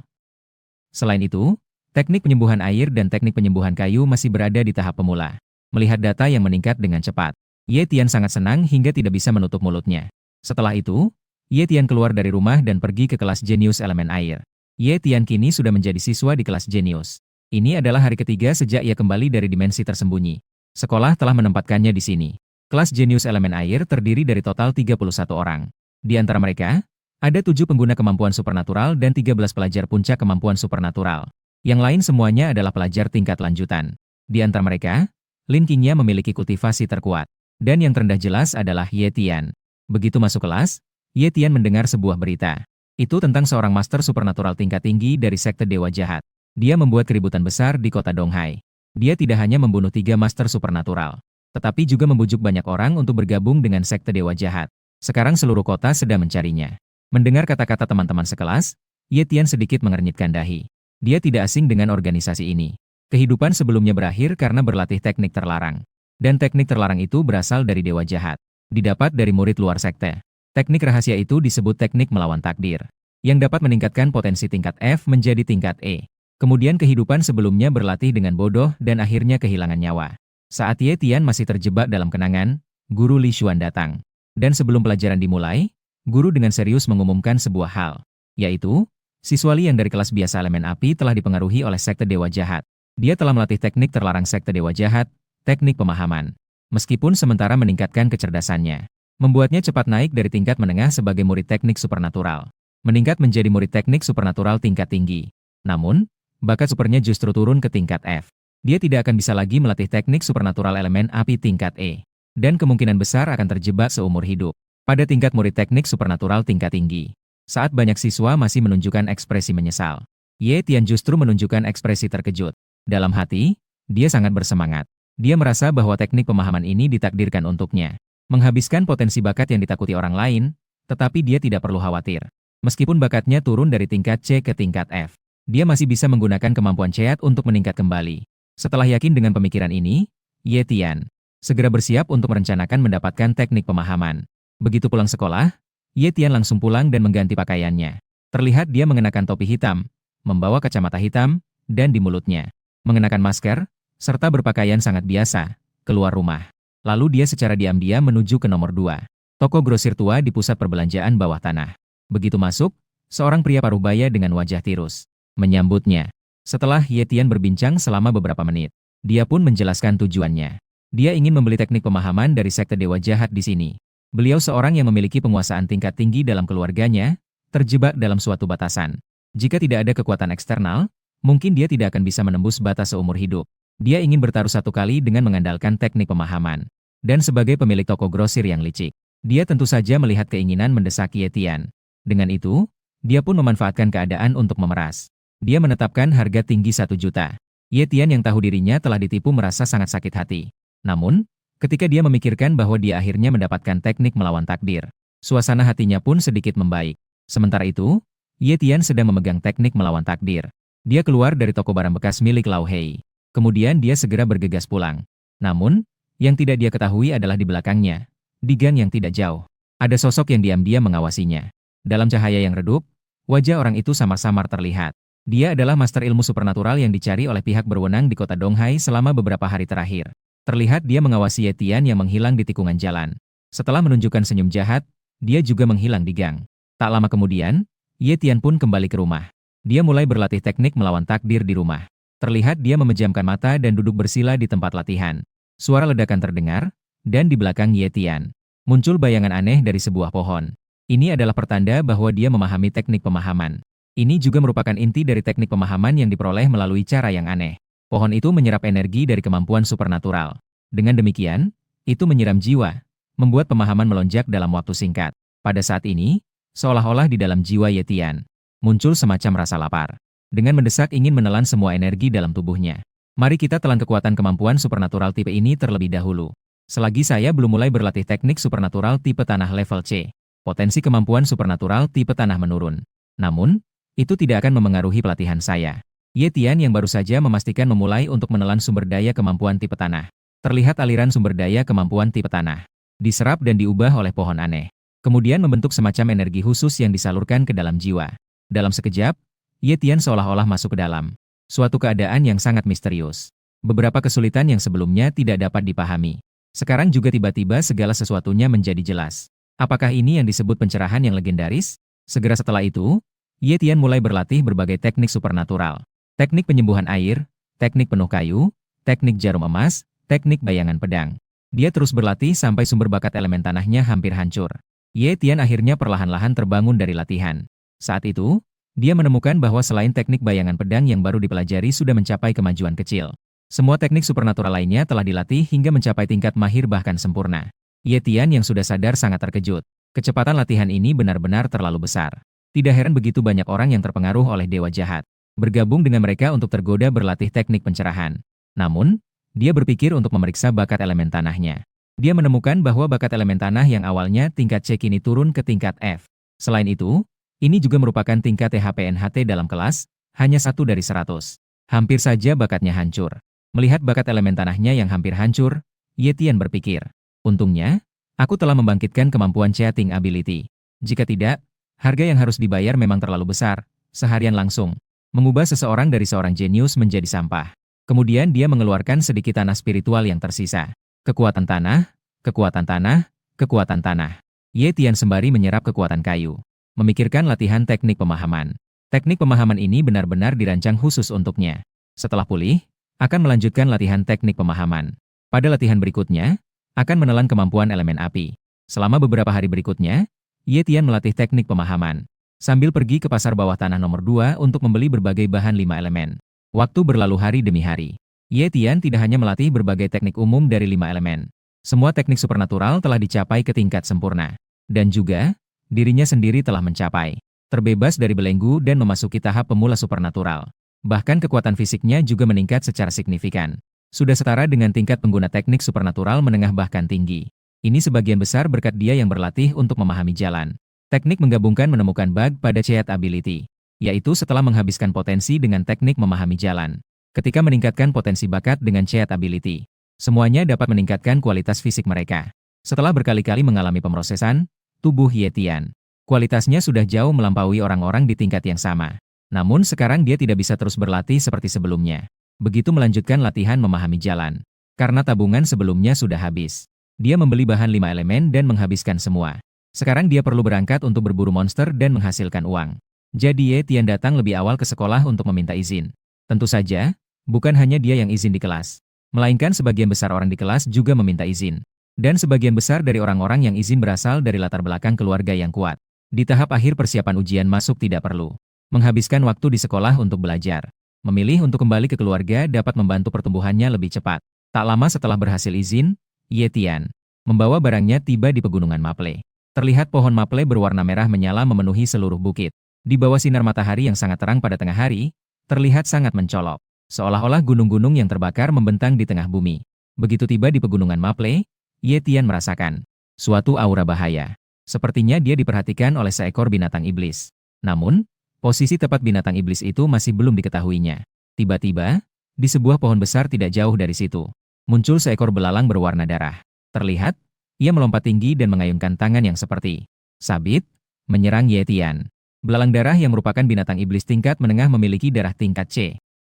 Selain itu, teknik penyembuhan air dan teknik penyembuhan kayu masih berada di tahap pemula. Melihat data yang meningkat dengan cepat, Ye Tian sangat senang hingga tidak bisa menutup mulutnya. Setelah itu, Ye Tian keluar dari rumah dan pergi ke kelas jenius elemen air. Ye Tian kini sudah menjadi siswa di kelas jenius. Ini adalah hari ketiga sejak ia kembali dari dimensi tersembunyi. Sekolah telah menempatkannya di sini. Kelas jenius elemen air terdiri dari total 31 orang. Di antara mereka, ada 7 pengguna kemampuan supernatural dan 13 pelajar puncak kemampuan supernatural. Yang lain semuanya adalah pelajar tingkat lanjutan. Di antara mereka, Lin Qingya memiliki kultivasi terkuat. Dan yang terendah jelas adalah Ye Tian. Begitu masuk kelas, Ye Tian mendengar sebuah berita. Itu tentang seorang master supernatural tingkat tinggi dari sekte Dewa Jahat. Dia membuat keributan besar di kota Donghai. Dia tidak hanya membunuh 3 master supernatural, tetapi juga membujuk banyak orang untuk bergabung dengan sekte Dewa Jahat. Sekarang seluruh kota sedang mencarinya. Mendengar kata-kata teman-teman sekelas, Ye Tian sedikit mengernyitkan dahi. Dia tidak asing dengan organisasi ini. Kehidupan sebelumnya berakhir karena berlatih teknik terlarang. Dan teknik terlarang itu berasal dari Dewa Jahat. Didapat dari murid luar sekte. Teknik rahasia itu disebut teknik melawan takdir, yang dapat meningkatkan potensi tingkat F menjadi tingkat E. Kemudian kehidupan sebelumnya berlatih dengan bodoh dan akhirnya kehilangan nyawa. Saat Ye Tian masih terjebak dalam kenangan, guru Li Xuan datang. Dan sebelum pelajaran dimulai, guru dengan serius mengumumkan sebuah hal, yaitu, siswa Li yang dari kelas biasa elemen api telah dipengaruhi oleh sekte Dewa Jahat. Dia telah melatih teknik terlarang sekte Dewa Jahat, teknik pemahaman. Meskipun sementara meningkatkan kecerdasannya, membuatnya cepat naik dari tingkat menengah sebagai murid teknik supernatural, meningkat menjadi murid teknik supernatural tingkat tinggi. Namun, bakat supernya justru turun ke tingkat F. Dia tidak akan bisa lagi melatih teknik supernatural elemen api tingkat E. Dan kemungkinan besar akan terjebak seumur hidup pada tingkat murid teknik supernatural tingkat tinggi. Saat banyak siswa masih menunjukkan ekspresi menyesal, Ye Tian justru menunjukkan ekspresi terkejut. Dalam hati, dia sangat bersemangat. Dia merasa bahwa teknik pemahaman ini ditakdirkan untuknya. Menghabiskan potensi bakat yang ditakuti orang lain, tetapi dia tidak perlu khawatir. Meskipun bakatnya turun dari tingkat C ke tingkat F, dia masih bisa menggunakan kemampuan Ceat untuk meningkat kembali. Setelah yakin dengan pemikiran ini, Ye Tian segera bersiap untuk merencanakan mendapatkan teknik pemahaman. Begitu pulang sekolah, Ye Tian langsung pulang dan mengganti pakaiannya. Terlihat dia mengenakan topi hitam, membawa kacamata hitam, dan di mulutnya mengenakan masker, serta berpakaian sangat biasa, keluar rumah. Lalu dia secara diam-diam menuju ke nomor 2, toko grosir tua di pusat perbelanjaan bawah tanah. Begitu masuk, seorang pria paruh baya dengan wajah tirus menyambutnya. Setelah Ye Tian berbincang selama beberapa menit, dia pun menjelaskan tujuannya. Dia ingin membeli teknik pemahaman dari sekte dewa jahat di sini. Beliau seorang yang memiliki penguasaan tingkat tinggi dalam keluarganya, terjebak dalam suatu batasan. Jika tidak ada kekuatan eksternal, mungkin dia tidak akan bisa menembus batas seumur hidup. Dia ingin bertaruh satu kali dengan mengandalkan teknik pemahaman. Dan sebagai pemilik toko grosir yang licik, dia tentu saja melihat keinginan mendesak Ye Tian. Dengan itu, dia pun memanfaatkan keadaan untuk memeras. Dia menetapkan harga tinggi 1 juta. Ye Tian yang tahu dirinya telah ditipu merasa sangat sakit hati. Namun, ketika dia memikirkan bahwa dia akhirnya mendapatkan teknik melawan takdir, suasana hatinya pun sedikit membaik. Sementara itu, Ye Tian sedang memegang teknik melawan takdir. Dia keluar dari toko barang bekas milik Lau Hei. Kemudian dia segera bergegas pulang. Namun, yang tidak dia ketahui adalah di belakangnya, di gang yang tidak jauh, ada sosok yang diam-diam mengawasinya. Dalam cahaya yang redup, wajah orang itu samar-samar terlihat. Dia adalah master ilmu supernatural yang dicari oleh pihak berwenang di kota Donghai selama beberapa hari terakhir. Terlihat dia mengawasi Ye Tian yang menghilang di tikungan jalan. Setelah menunjukkan senyum jahat, dia juga menghilang di gang. Tak lama kemudian, Ye Tian pun kembali ke rumah. Dia mulai berlatih teknik melawan takdir di rumah. Terlihat dia memejamkan mata dan duduk bersila di tempat latihan. Suara ledakan terdengar, dan di belakang Ye Tian muncul bayangan aneh dari sebuah pohon. Ini adalah pertanda bahwa dia memahami teknik pemahaman. Ini juga merupakan inti dari teknik pemahaman yang diperoleh melalui cara yang aneh. Pohon itu menyerap energi dari kemampuan supernatural. Dengan demikian, itu menyiram jiwa, membuat pemahaman melonjak dalam waktu singkat. Pada saat ini, seolah-olah di dalam jiwa Ye Tian muncul semacam rasa lapar. Dengan mendesak ingin menelan semua energi dalam tubuhnya. Mari kita telan kekuatan kemampuan supernatural tipe ini terlebih dahulu. Selagi saya belum mulai berlatih teknik supernatural tipe tanah level C, potensi kemampuan supernatural tipe tanah menurun. Namun, itu tidak akan memengaruhi pelatihan saya. Ye Tian yang baru saja memastikan memulai untuk menelan sumber daya kemampuan tipe tanah. Terlihat aliran sumber daya kemampuan tipe tanah diserap dan diubah oleh pohon aneh. Kemudian membentuk semacam energi khusus yang disalurkan ke dalam jiwa. Dalam sekejap, Ye Tian seolah-olah masuk ke dalam suatu keadaan yang sangat misterius. Beberapa kesulitan yang sebelumnya tidak dapat dipahami. Sekarang juga tiba-tiba segala sesuatunya menjadi jelas. Apakah ini yang disebut pencerahan yang legendaris? Segera setelah itu, Ye Tian mulai berlatih berbagai teknik supernatural. Teknik penyembuhan air, teknik penuh kayu, teknik jarum emas, teknik bayangan pedang. Dia terus berlatih sampai sumber bakat elemen tanahnya hampir hancur. Ye Tian akhirnya perlahan-lahan terbangun dari latihan. Saat itu, dia menemukan bahwa selain teknik bayangan pedang yang baru dipelajari sudah mencapai kemajuan kecil. Semua teknik supernatural lainnya telah dilatih hingga mencapai tingkat mahir bahkan sempurna. Ye Tian yang sudah sadar sangat terkejut. Kecepatan latihan ini benar-benar terlalu besar. Tidak heran begitu banyak orang yang terpengaruh oleh dewa jahat bergabung dengan mereka untuk tergoda berlatih teknik pencerahan. Namun, dia berpikir untuk memeriksa bakat elemen tanahnya. Dia menemukan bahwa bakat elemen tanah yang awalnya tingkat C kini turun ke tingkat F. Selain itu, ini juga merupakan tingkat THPNHT dalam kelas, hanya 1 dari 100. Hampir saja bakatnya hancur. Melihat bakat elemen tanahnya yang hampir hancur, Ye Tian berpikir, untungnya, aku telah membangkitkan kemampuan Cheating Ability. Jika tidak, harga yang harus dibayar memang terlalu besar, seharian langsung. Mengubah seseorang dari seorang jenius menjadi sampah. Kemudian dia mengeluarkan sedikit tanah spiritual yang tersisa. Kekuatan tanah, kekuatan tanah, kekuatan tanah. Ye Tian sembari menyerap kekuatan kayu. Memikirkan latihan teknik pemahaman. Teknik pemahaman ini benar-benar dirancang khusus untuknya. Setelah pulih, akan melanjutkan latihan teknik pemahaman. Pada latihan berikutnya, akan menelan kemampuan elemen api. Selama beberapa hari berikutnya, Ye Tian melatih teknik pemahaman. Sambil pergi ke pasar bawah tanah nomor 2 untuk membeli berbagai bahan 5 elemen. Waktu berlalu hari demi hari. Ye Tian tidak hanya melatih berbagai teknik umum dari 5 elemen. Semua teknik supernatural telah dicapai ke tingkat sempurna. Dan juga, dirinya sendiri telah mencapai terbebas dari belenggu dan memasuki tahap pemula supernatural. Bahkan kekuatan fisiknya juga meningkat secara signifikan. Sudah setara dengan tingkat pengguna teknik supernatural menengah bahkan tinggi. Ini sebagian besar berkat dia yang berlatih untuk memahami jalan. Teknik menggabungkan menemukan bug pada Cheat Ability, yaitu setelah menghabiskan potensi dengan teknik memahami jalan. Ketika meningkatkan potensi bakat dengan Cheat Ability, semuanya dapat meningkatkan kualitas fisik mereka. Setelah berkali-kali mengalami pemrosesan, tubuh Ye Tian kualitasnya sudah jauh melampaui orang-orang di tingkat yang sama. Namun sekarang dia tidak bisa terus berlatih seperti sebelumnya. Begitu melanjutkan latihan memahami jalan. Karena tabungan sebelumnya sudah habis. Dia membeli bahan 5 elemen dan menghabiskan semua. Sekarang dia perlu berangkat untuk berburu monster dan menghasilkan uang. Jadi Ye Tian datang lebih awal ke sekolah untuk meminta izin. Tentu saja, bukan hanya dia yang izin di kelas. Melainkan sebagian besar orang di kelas juga meminta izin. Dan sebagian besar dari orang-orang yang izin berasal dari latar belakang keluarga yang kuat. Di tahap akhir persiapan ujian masuk tidak perlu menghabiskan waktu di sekolah untuk belajar. Memilih untuk kembali ke keluarga dapat membantu pertumbuhannya lebih cepat. Tak lama setelah berhasil izin, Ye Tian membawa barangnya tiba di pegunungan Maple. Terlihat pohon maple berwarna merah menyala memenuhi seluruh bukit. Di bawah sinar matahari yang sangat terang pada tengah hari, terlihat sangat mencolok. Seolah-olah gunung-gunung yang terbakar membentang di tengah bumi. Begitu tiba di pegunungan Maple, Ye Tian merasakan suatu aura bahaya. Sepertinya dia diperhatikan oleh seekor binatang iblis. Namun, posisi tepat binatang iblis itu masih belum diketahuinya. Tiba-tiba, di sebuah pohon besar tidak jauh dari situ, muncul seekor belalang berwarna darah. Terlihat, ia melompat tinggi dan mengayunkan tangan yang seperti sabit, menyerang Ye Tian. Belalang darah yang merupakan binatang iblis tingkat menengah memiliki darah tingkat C.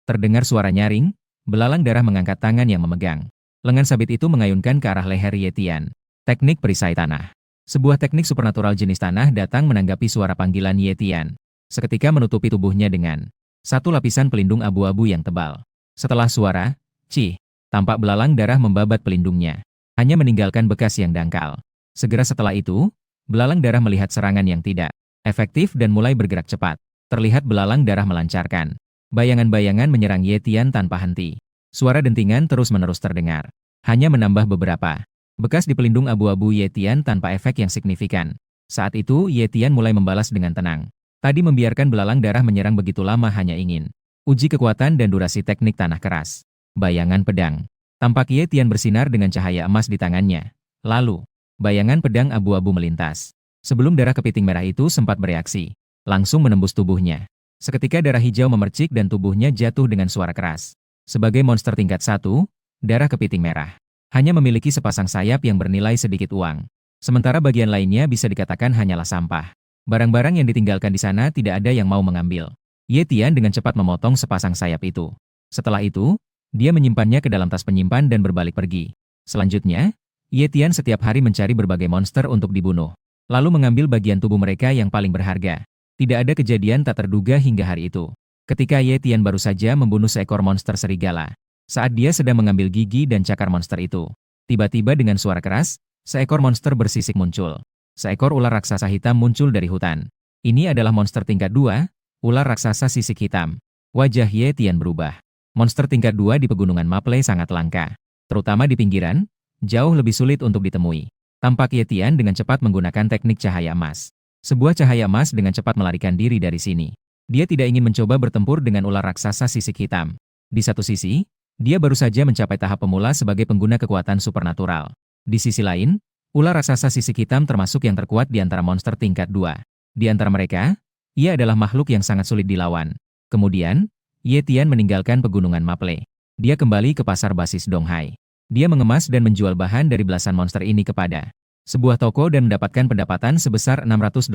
Terdengar suara nyaring, belalang darah mengangkat tangan yang memegang lengan sabit itu mengayunkan ke arah leher Ye Tian. Teknik perisai tanah. Sebuah teknik supernatural jenis tanah datang menanggapi suara panggilan Ye Tian. Seketika menutupi tubuhnya dengan satu lapisan pelindung abu-abu yang tebal. Setelah suara, cih, tampak belalang darah membabat pelindungnya. Hanya meninggalkan bekas yang dangkal. Segera setelah itu, belalang darah melihat serangan yang tidak efektif dan mulai bergerak cepat. Terlihat belalang darah melancarkan bayangan-bayangan menyerang Ye Tian tanpa henti. Suara dentingan terus-menerus terdengar. Hanya menambah beberapa bekas di pelindung abu-abu Ye Tian tanpa efek yang signifikan. Saat itu Ye Tian mulai membalas dengan tenang. Tadi membiarkan belalang darah menyerang begitu lama hanya ingin uji kekuatan dan durasi teknik tanah keras. Bayangan pedang. Tampak Ye Tian bersinar dengan cahaya emas di tangannya. Lalu, bayangan pedang abu-abu melintas. Sebelum darah kepiting merah itu sempat bereaksi, langsung menembus tubuhnya. Seketika darah hijau memercik dan tubuhnya jatuh dengan suara keras. Sebagai monster tingkat 1, darah kepiting merah hanya memiliki sepasang sayap yang bernilai sedikit uang. Sementara bagian lainnya bisa dikatakan hanyalah sampah. Barang-barang yang ditinggalkan di sana tidak ada yang mau mengambil. Ye Tian dengan cepat memotong sepasang sayap itu. Setelah itu, dia menyimpannya ke dalam tas penyimpan dan berbalik pergi. Selanjutnya, Ye Tian setiap hari mencari berbagai monster untuk dibunuh. Lalu mengambil bagian tubuh mereka yang paling berharga. Tidak ada kejadian tak terduga hingga hari itu. Ketika Ye Tian baru saja membunuh seekor monster serigala. Saat dia sedang mengambil gigi dan cakar monster itu, tiba-tiba dengan suara keras, seekor monster bersisik muncul. Seekor ular raksasa hitam muncul dari hutan. Ini adalah monster tingkat 2, ular raksasa sisik hitam. Wajah Ye Tian berubah. Monster tingkat 2 di pegunungan Maple sangat langka. Terutama di pinggiran, jauh lebih sulit untuk ditemui. Tampak Ye Tian dengan cepat menggunakan teknik cahaya emas. Sebuah cahaya emas dengan cepat melarikan diri dari sini. Dia tidak ingin mencoba bertempur dengan ular raksasa sisik hitam. Di satu sisi, dia baru saja mencapai tahap pemula sebagai pengguna kekuatan supernatural. Di sisi lain, ular raksasa sisik hitam termasuk yang terkuat di antara monster tingkat 2. Di antara mereka, ia adalah makhluk yang sangat sulit dilawan. Kemudian, Ye Tian meninggalkan pegunungan Maple. Dia kembali ke pasar basis Donghai. Dia mengemas dan menjual bahan dari belasan monster ini kepada sebuah toko dan mendapatkan pendapatan sebesar 680.000.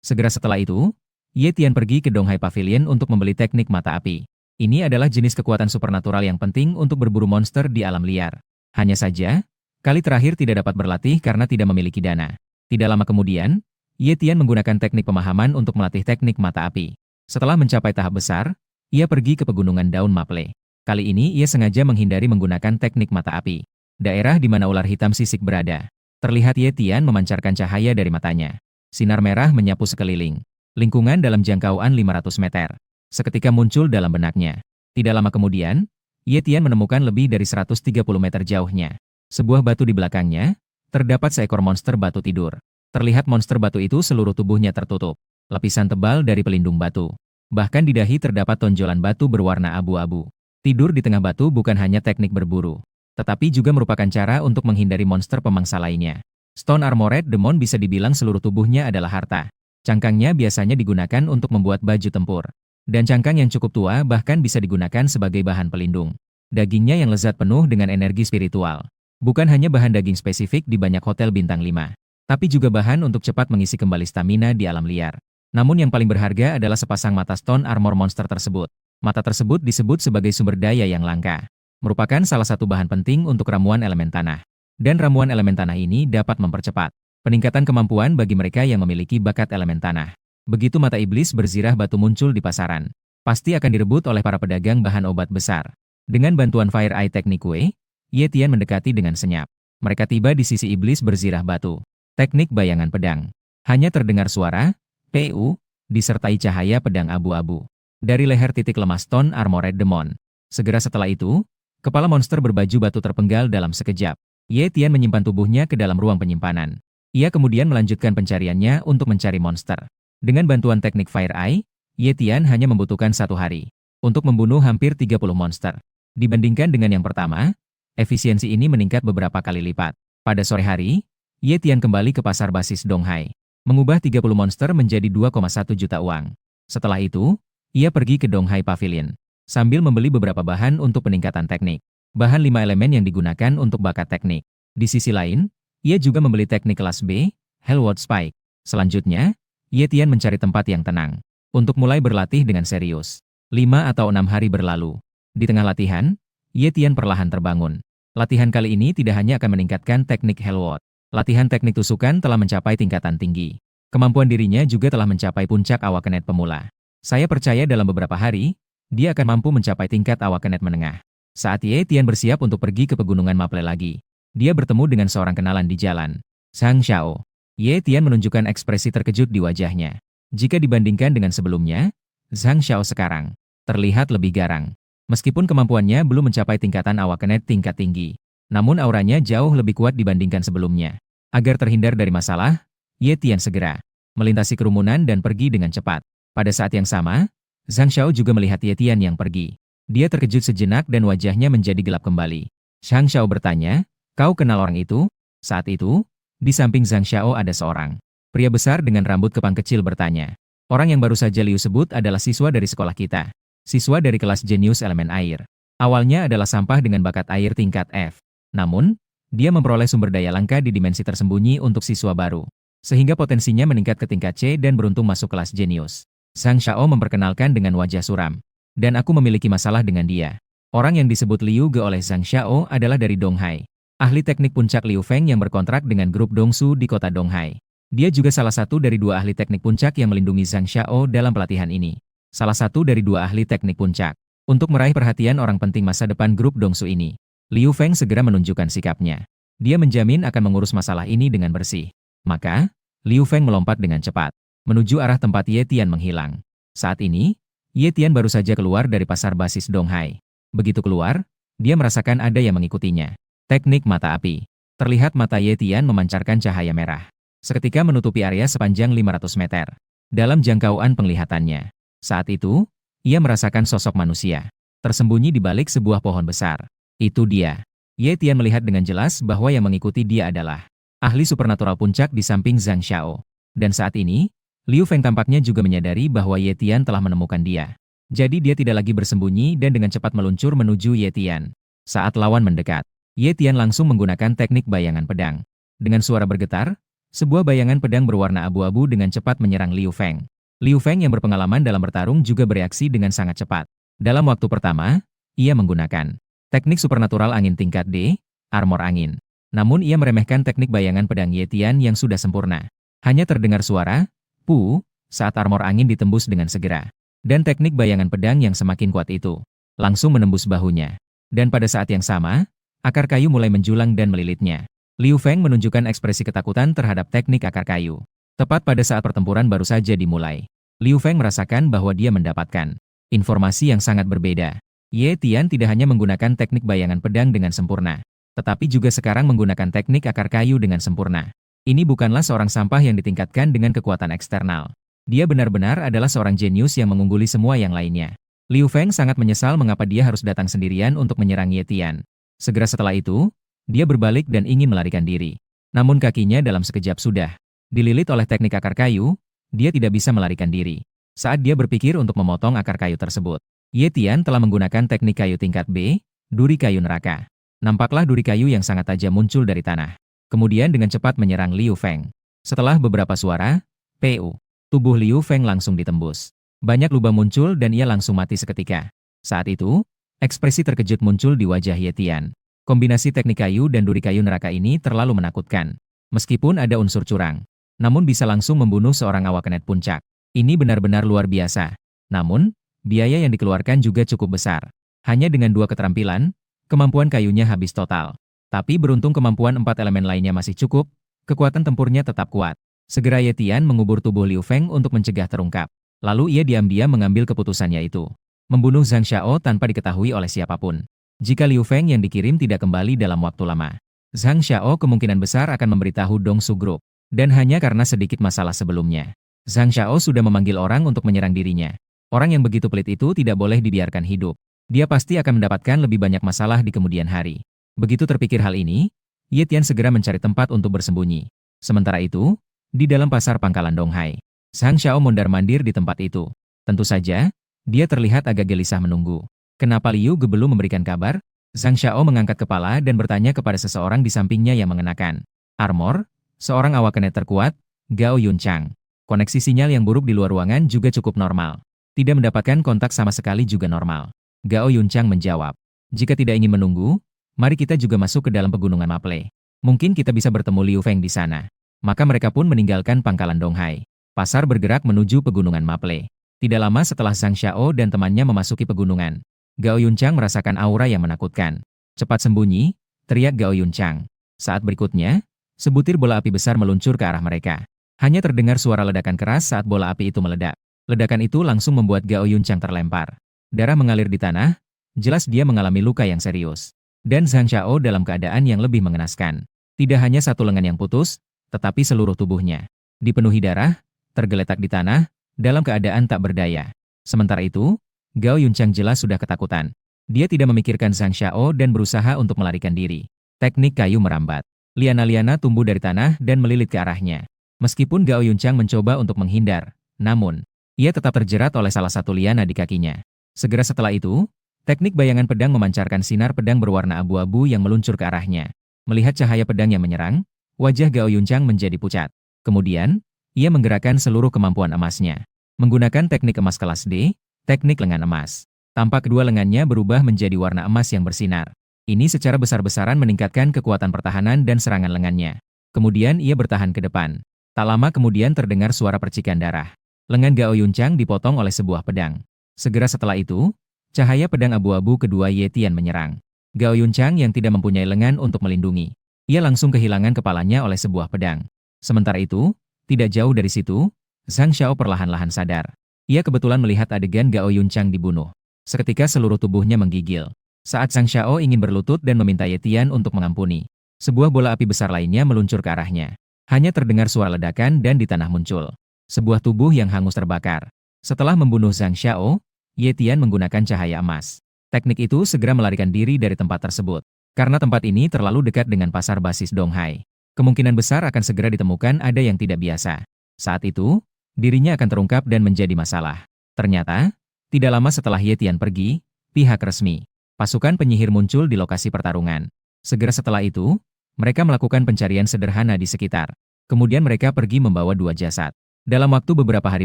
Segera setelah itu, Ye Tian pergi ke Donghai Pavilion untuk membeli teknik mata api. Ini adalah jenis kekuatan supernatural yang penting untuk berburu monster di alam liar. Hanya saja, kali terakhir tidak dapat berlatih karena tidak memiliki dana. Tidak lama kemudian, Ye Tian menggunakan teknik pemahaman untuk melatih teknik mata api. Setelah mencapai tahap besar, ia pergi ke pegunungan daun Maple. Kali ini ia sengaja menghindari menggunakan teknik mata api. Daerah di mana ular hitam sisik berada. Terlihat Ye Tian memancarkan cahaya dari matanya. Sinar merah menyapu sekeliling. Lingkungan dalam jangkauan 500 meter. Seketika muncul dalam benaknya. Tidak lama kemudian, Ye Tian menemukan lebih dari 130 meter jauhnya. Sebuah batu di belakangnya, terdapat seekor monster batu tidur. Terlihat monster batu itu seluruh tubuhnya tertutup. Lapisan tebal dari pelindung batu. Bahkan di dahi terdapat tonjolan batu berwarna abu-abu. Tidur di tengah batu bukan hanya teknik berburu, tetapi juga merupakan cara untuk menghindari monster pemangsa lainnya. Stone Armored Demon bisa dibilang seluruh tubuhnya adalah harta. Cangkangnya biasanya digunakan untuk membuat baju tempur. Dan cangkang yang cukup tua bahkan bisa digunakan sebagai bahan pelindung. Dagingnya yang lezat penuh dengan energi spiritual. Bukan hanya bahan daging spesifik di banyak hotel bintang 5, tapi juga bahan untuk cepat mengisi kembali stamina di alam liar. Namun yang paling berharga adalah sepasang mata stone armor monster tersebut. Mata tersebut disebut sebagai sumber daya yang langka. Merupakan salah satu bahan penting untuk ramuan elemen tanah. Dan ramuan elemen tanah ini dapat mempercepat peningkatan kemampuan bagi mereka yang memiliki bakat elemen tanah. Begitu mata iblis berzirah batu muncul di pasaran, pasti akan direbut oleh para pedagang bahan obat besar. Dengan bantuan Fire Eye Teknik Wei, Ye Tian mendekati dengan senyap. Mereka tiba di sisi iblis berzirah batu. Teknik bayangan pedang. Hanya terdengar suara, PU, disertai cahaya pedang abu-abu. Dari leher titik lemah Stone Armored Demon. Segera setelah itu, kepala monster berbaju batu terpenggal dalam sekejap. Ye Tian menyimpan tubuhnya ke dalam ruang penyimpanan. Ia kemudian melanjutkan pencariannya untuk mencari monster. Dengan bantuan teknik Fire Eye, Ye Tian hanya membutuhkan 1 hari untuk membunuh hampir 30 monster. Dibandingkan dengan yang pertama, efisiensi ini meningkat beberapa kali lipat. Pada sore hari, Ye Tian kembali ke pasar basis Donghai, mengubah 30 monster menjadi 2,1 juta uang. Setelah itu, ia pergi ke Donghai Pavilion, sambil membeli beberapa bahan untuk peningkatan teknik. Bahan 5 elemen yang digunakan untuk bakat teknik. Di sisi lain, ia juga membeli teknik kelas B, Hellwood Spike. Selanjutnya, Ye Tian mencari tempat yang tenang, untuk mulai berlatih dengan serius. 5 atau 6 hari berlalu. Di tengah latihan, Ye Tian perlahan terbangun. Latihan kali ini tidak hanya akan meningkatkan teknik Hellwood. Latihan teknik tusukan telah mencapai tingkatan tinggi. Kemampuan dirinya juga telah mencapai puncak Awakening pemula. Saya percaya dalam beberapa hari, dia akan mampu mencapai tingkat Awakening menengah. Saat Ye Tian bersiap untuk pergi ke pegunungan Maple lagi, dia bertemu dengan seorang kenalan di jalan. Zhang Xiao. Ye Tian menunjukkan ekspresi terkejut di wajahnya. Jika dibandingkan dengan sebelumnya, Zhang Xiao sekarang terlihat lebih garang. Meskipun kemampuannya belum mencapai tingkatan Awakening tingkat tinggi, namun auranya jauh lebih kuat dibandingkan sebelumnya. Agar terhindar dari masalah, Ye Tian segera melintasi kerumunan dan pergi dengan cepat. Pada saat yang sama, Zhang Xiao juga melihat Ye Tian yang pergi. Dia terkejut sejenak dan wajahnya menjadi gelap kembali. Zhang Xiao bertanya, "Kau kenal orang itu?" Saat itu, di samping Zhang Xiao ada seorang pria besar dengan rambut kepang kecil bertanya. Orang yang baru saja Liu sebut adalah siswa dari sekolah kita. Siswa dari kelas jenius elemen air. Awalnya adalah sampah dengan bakat air tingkat F. Namun, dia memperoleh sumber daya langka di dimensi tersembunyi untuk siswa baru. Sehingga potensinya meningkat ke tingkat C dan beruntung masuk kelas jenius. Zhang Xiao memperkenalkan dengan wajah suram. Dan aku memiliki masalah dengan dia. Orang yang disebut Liu Ge oleh Zhang Xiao adalah dari Donghai. Ahli teknik puncak Liu Feng yang berkontrak dengan grup Dongsu di kota Donghai. Dia juga salah satu dari 2 ahli teknik puncak yang melindungi Zhang Xiao dalam pelatihan ini. Salah satu dari 2 ahli teknik puncak. Untuk meraih perhatian orang penting masa depan grup Dongsu ini, Liu Feng segera menunjukkan sikapnya. Dia menjamin akan mengurus masalah ini dengan bersih. Maka, Liu Feng melompat dengan cepat, menuju arah tempat Ye Tian menghilang. Saat ini, Ye Tian baru saja keluar dari pasar basis Donghai. Begitu keluar, dia merasakan ada yang mengikutinya. Teknik mata api. Terlihat mata Ye Tian memancarkan cahaya merah. Seketika menutupi area sepanjang 500 meter. Dalam jangkauan penglihatannya. Saat itu, ia merasakan sosok manusia tersembunyi di balik sebuah pohon besar. Itu dia. Ye Tian melihat dengan jelas bahwa yang mengikuti dia adalah ahli supernatural puncak di samping Zhang Xiao. Dan saat ini, Liu Feng tampaknya juga menyadari bahwa Ye Tian telah menemukan dia. Jadi dia tidak lagi bersembunyi dan dengan cepat meluncur menuju Ye Tian. Saat lawan mendekat, Ye Tian langsung menggunakan teknik bayangan pedang. Dengan suara bergetar, sebuah bayangan pedang berwarna abu-abu dengan cepat menyerang Liu Feng. Liu Feng yang berpengalaman dalam bertarung juga bereaksi dengan sangat cepat. Dalam waktu pertama, ia menggunakan teknik supernatural angin tingkat D, armor angin. Namun ia meremehkan teknik bayangan pedang Ye Tian yang sudah sempurna. Hanya terdengar suara, "Pu," saat armor angin ditembus dengan segera. Dan teknik bayangan pedang yang semakin kuat itu langsung menembus bahunya. Dan pada saat yang sama, akar kayu mulai menjulang dan melilitnya. Liu Feng menunjukkan ekspresi ketakutan terhadap teknik akar kayu. Tepat pada saat pertempuran baru saja dimulai, Liu Feng merasakan bahwa dia mendapatkan informasi yang sangat berbeda. Ye Tian tidak hanya menggunakan teknik bayangan pedang dengan sempurna, tetapi juga sekarang menggunakan teknik akar kayu dengan sempurna. Ini bukanlah seorang sampah yang ditingkatkan dengan kekuatan eksternal. Dia benar-benar adalah seorang jenius yang mengungguli semua yang lainnya. Liu Feng sangat menyesal mengapa dia harus datang sendirian untuk menyerang Ye Tian. Segera setelah itu, dia berbalik dan ingin melarikan diri. Namun kakinya dalam sekejap sudah dililit oleh teknik akar kayu, dia tidak bisa melarikan diri. Saat dia berpikir untuk memotong akar kayu tersebut, Ye Tian telah menggunakan teknik kayu tingkat B, duri kayu neraka. Nampaklah duri kayu yang sangat tajam muncul dari tanah. Kemudian dengan cepat menyerang Liu Feng. Setelah beberapa suara, PU, tubuh Liu Feng langsung ditembus. Banyak lubang muncul dan ia langsung mati seketika. Saat itu, ekspresi terkejut muncul di wajah Ye Tian. Kombinasi teknik kayu dan duri kayu neraka ini terlalu menakutkan. Meskipun ada unsur curang, namun bisa langsung membunuh seorang awak kenet puncak. Ini benar-benar luar biasa. Namun, biaya yang dikeluarkan juga cukup besar. Hanya dengan 2 keterampilan, kemampuan kayunya habis total. Tapi beruntung kemampuan 4 elemen lainnya masih cukup, kekuatan tempurnya tetap kuat. Segera Ye Tian mengubur tubuh Liu Feng untuk mencegah terungkap. Lalu ia diam-diam mengambil keputusan yaitu membunuh Zhang Xiao tanpa diketahui oleh siapapun. Jika Liu Feng yang dikirim tidak kembali dalam waktu lama, Zhang Xiao kemungkinan besar akan memberitahu Dongsu Group. Dan hanya karena sedikit masalah sebelumnya, Zhang Xiao sudah memanggil orang untuk menyerang dirinya. Orang yang begitu pelit itu tidak boleh dibiarkan hidup. Dia pasti akan mendapatkan lebih banyak masalah di kemudian hari. Begitu terpikir hal ini, Ye Tian segera mencari tempat untuk bersembunyi. Sementara itu, di dalam pasar pangkalan Donghai, Zhang Xiao mondar-mandir di tempat itu. Tentu saja, dia terlihat agak gelisah menunggu. Kenapa Liu Ge belum memberikan kabar? Zhang Xiao mengangkat kepala dan bertanya kepada seseorang di sampingnya yang mengenakan armor, seorang awak kenet terkuat, Gao Yunchang. Koneksi sinyal yang buruk di luar ruangan juga cukup normal. Tidak mendapatkan kontak sama sekali juga normal. Gao Yunchang menjawab, jika tidak ingin menunggu, mari kita juga masuk ke dalam pegunungan Maple. Mungkin kita bisa bertemu Liu Feng di sana. Maka mereka pun meninggalkan pangkalan Donghai. Pasar bergerak menuju pegunungan Maple. Tidak lama setelah Zhang Xiao dan temannya memasuki pegunungan, Gao Yunchang merasakan aura yang menakutkan. Cepat sembunyi, teriak Gao Yunchang. Saat berikutnya, sebutir bola api besar meluncur ke arah mereka. Hanya terdengar suara ledakan keras saat bola api itu meledak. Ledakan itu langsung membuat Gao Yunchang terlempar. Darah mengalir di tanah, jelas dia mengalami luka yang serius. Dan Zhang Xiao dalam keadaan yang lebih mengenaskan. Tidak hanya satu lengan yang putus, tetapi seluruh tubuhnya dipenuhi darah, tergeletak di tanah, dalam keadaan tak berdaya. Sementara itu, Gao Yunchang jelas sudah ketakutan. Dia tidak memikirkan Zhang Xiao dan berusaha untuk melarikan diri. Teknik kayu merambat. Liana-liana tumbuh dari tanah dan melilit ke arahnya. Meskipun Gao Yunchang mencoba untuk menghindar, namun, ia tetap terjerat oleh salah satu liana di kakinya. Segera setelah itu, teknik bayangan pedang memancarkan sinar pedang berwarna abu-abu yang meluncur ke arahnya. Melihat cahaya pedang yang menyerang, wajah Gao Yunchang menjadi pucat. Kemudian, ia menggerakkan seluruh kemampuan emasnya. Menggunakan teknik emas kelas D, teknik lengan emas. Tampak kedua lengannya berubah menjadi warna emas yang bersinar. Ini secara besar-besaran meningkatkan kekuatan pertahanan dan serangan lengannya. Kemudian ia bertahan ke depan. Tak lama kemudian terdengar suara percikan darah. Lengan Gao Yunchang dipotong oleh sebuah pedang. Segera setelah itu, cahaya pedang abu-abu kedua Ye Tian menyerang. Gao Yunchang yang tidak mempunyai lengan untuk melindungi. Ia langsung kehilangan kepalanya oleh sebuah pedang. Sementara itu, tidak jauh dari situ, Zhang Xiao perlahan-lahan sadar. Ia kebetulan melihat adegan Gao Yunchang dibunuh. Seketika seluruh tubuhnya menggigil. Saat Zhang Xiao ingin berlutut dan meminta Ye Tian untuk mengampuni, sebuah bola api besar lainnya meluncur ke arahnya. Hanya terdengar suara ledakan dan di tanah muncul sebuah tubuh yang hangus terbakar. Setelah membunuh Zhang Xiao, Ye Tian menggunakan cahaya emas. Teknik itu segera melarikan diri dari tempat tersebut. Karena tempat ini terlalu dekat dengan pasar basis Donghai, kemungkinan besar akan segera ditemukan ada yang tidak biasa. Saat itu, dirinya akan terungkap dan menjadi masalah. Ternyata, tidak lama setelah Ye Tian pergi, pihak resmi, pasukan penyihir muncul di lokasi pertarungan. Segera setelah itu, mereka melakukan pencarian sederhana di sekitar. Kemudian mereka pergi membawa 2 jasad. Dalam waktu beberapa hari